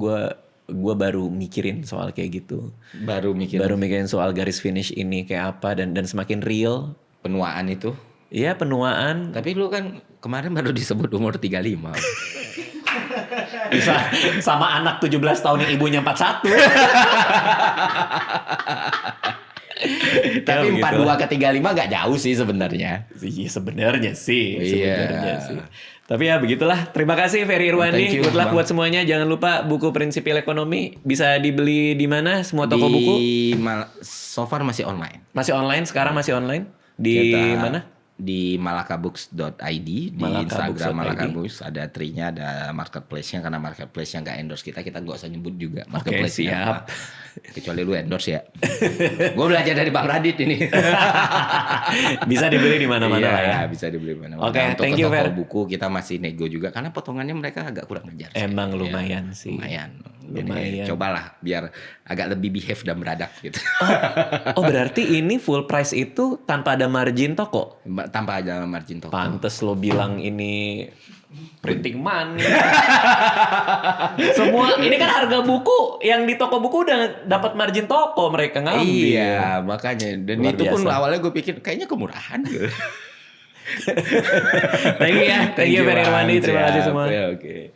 gue baru mikirin soal kayak gitu. Baru mikirin soal garis finish ini kayak apa. Dan semakin real. penuaan itu. Iya penuaan. Tapi lu kan kemarin baru disebut umur 35. Bisa sama anak 17 tahun yang ibunya 41. Tapi Ya, 42 ke 35 gak jauh sih sebenarnya. Iya sebenarnya sih. Iya. Tapi ya begitulah. Terima kasih Ferry Irwandi. Thank you, Good luck Bang. buat semuanya. Jangan lupa buku Prinsipil Ekonomi bisa dibeli di mana? Semua toko buku. So far masih online. Masih online sekarang masih online. Di Kita mana? Di malakabooks.id, di Malakabooks.id. Instagram Malakabooks ada tree-nya, ada marketplace-nya. Karena marketplace-nya nggak endorse kita gak usah nyebut juga marketplace-nya siap. apa. Kecuali lu endorse ya. Gue belajar dari Bang Radit ini. Bisa dibeli di mana-mana Iya, lah ya. bisa dibeli mana-mana. Oke, Untuk thank ke you, toko Fer. buku kita masih nego juga karena potongannya mereka agak kurang ngejar. sih. Emang Iya, lumayan sih. Lumayan. Jadi Lumayan. cobalah biar agak lebih behave dan beradak gitu. Oh berarti ini full price itu tanpa ada margin toko? Tanpa ada margin toko. Pantes lo bilang ini printing money. Semua ini kan harga buku yang di toko buku udah dapat margin toko mereka ngambil. Iya, makanya. Dan Luar itu pun biasa. awalnya gue pikir kayaknya kemurahan gitu. Thank you ya. Thank you Ferry Irwandi. Terima kasih Siap. semua. Ya, oke.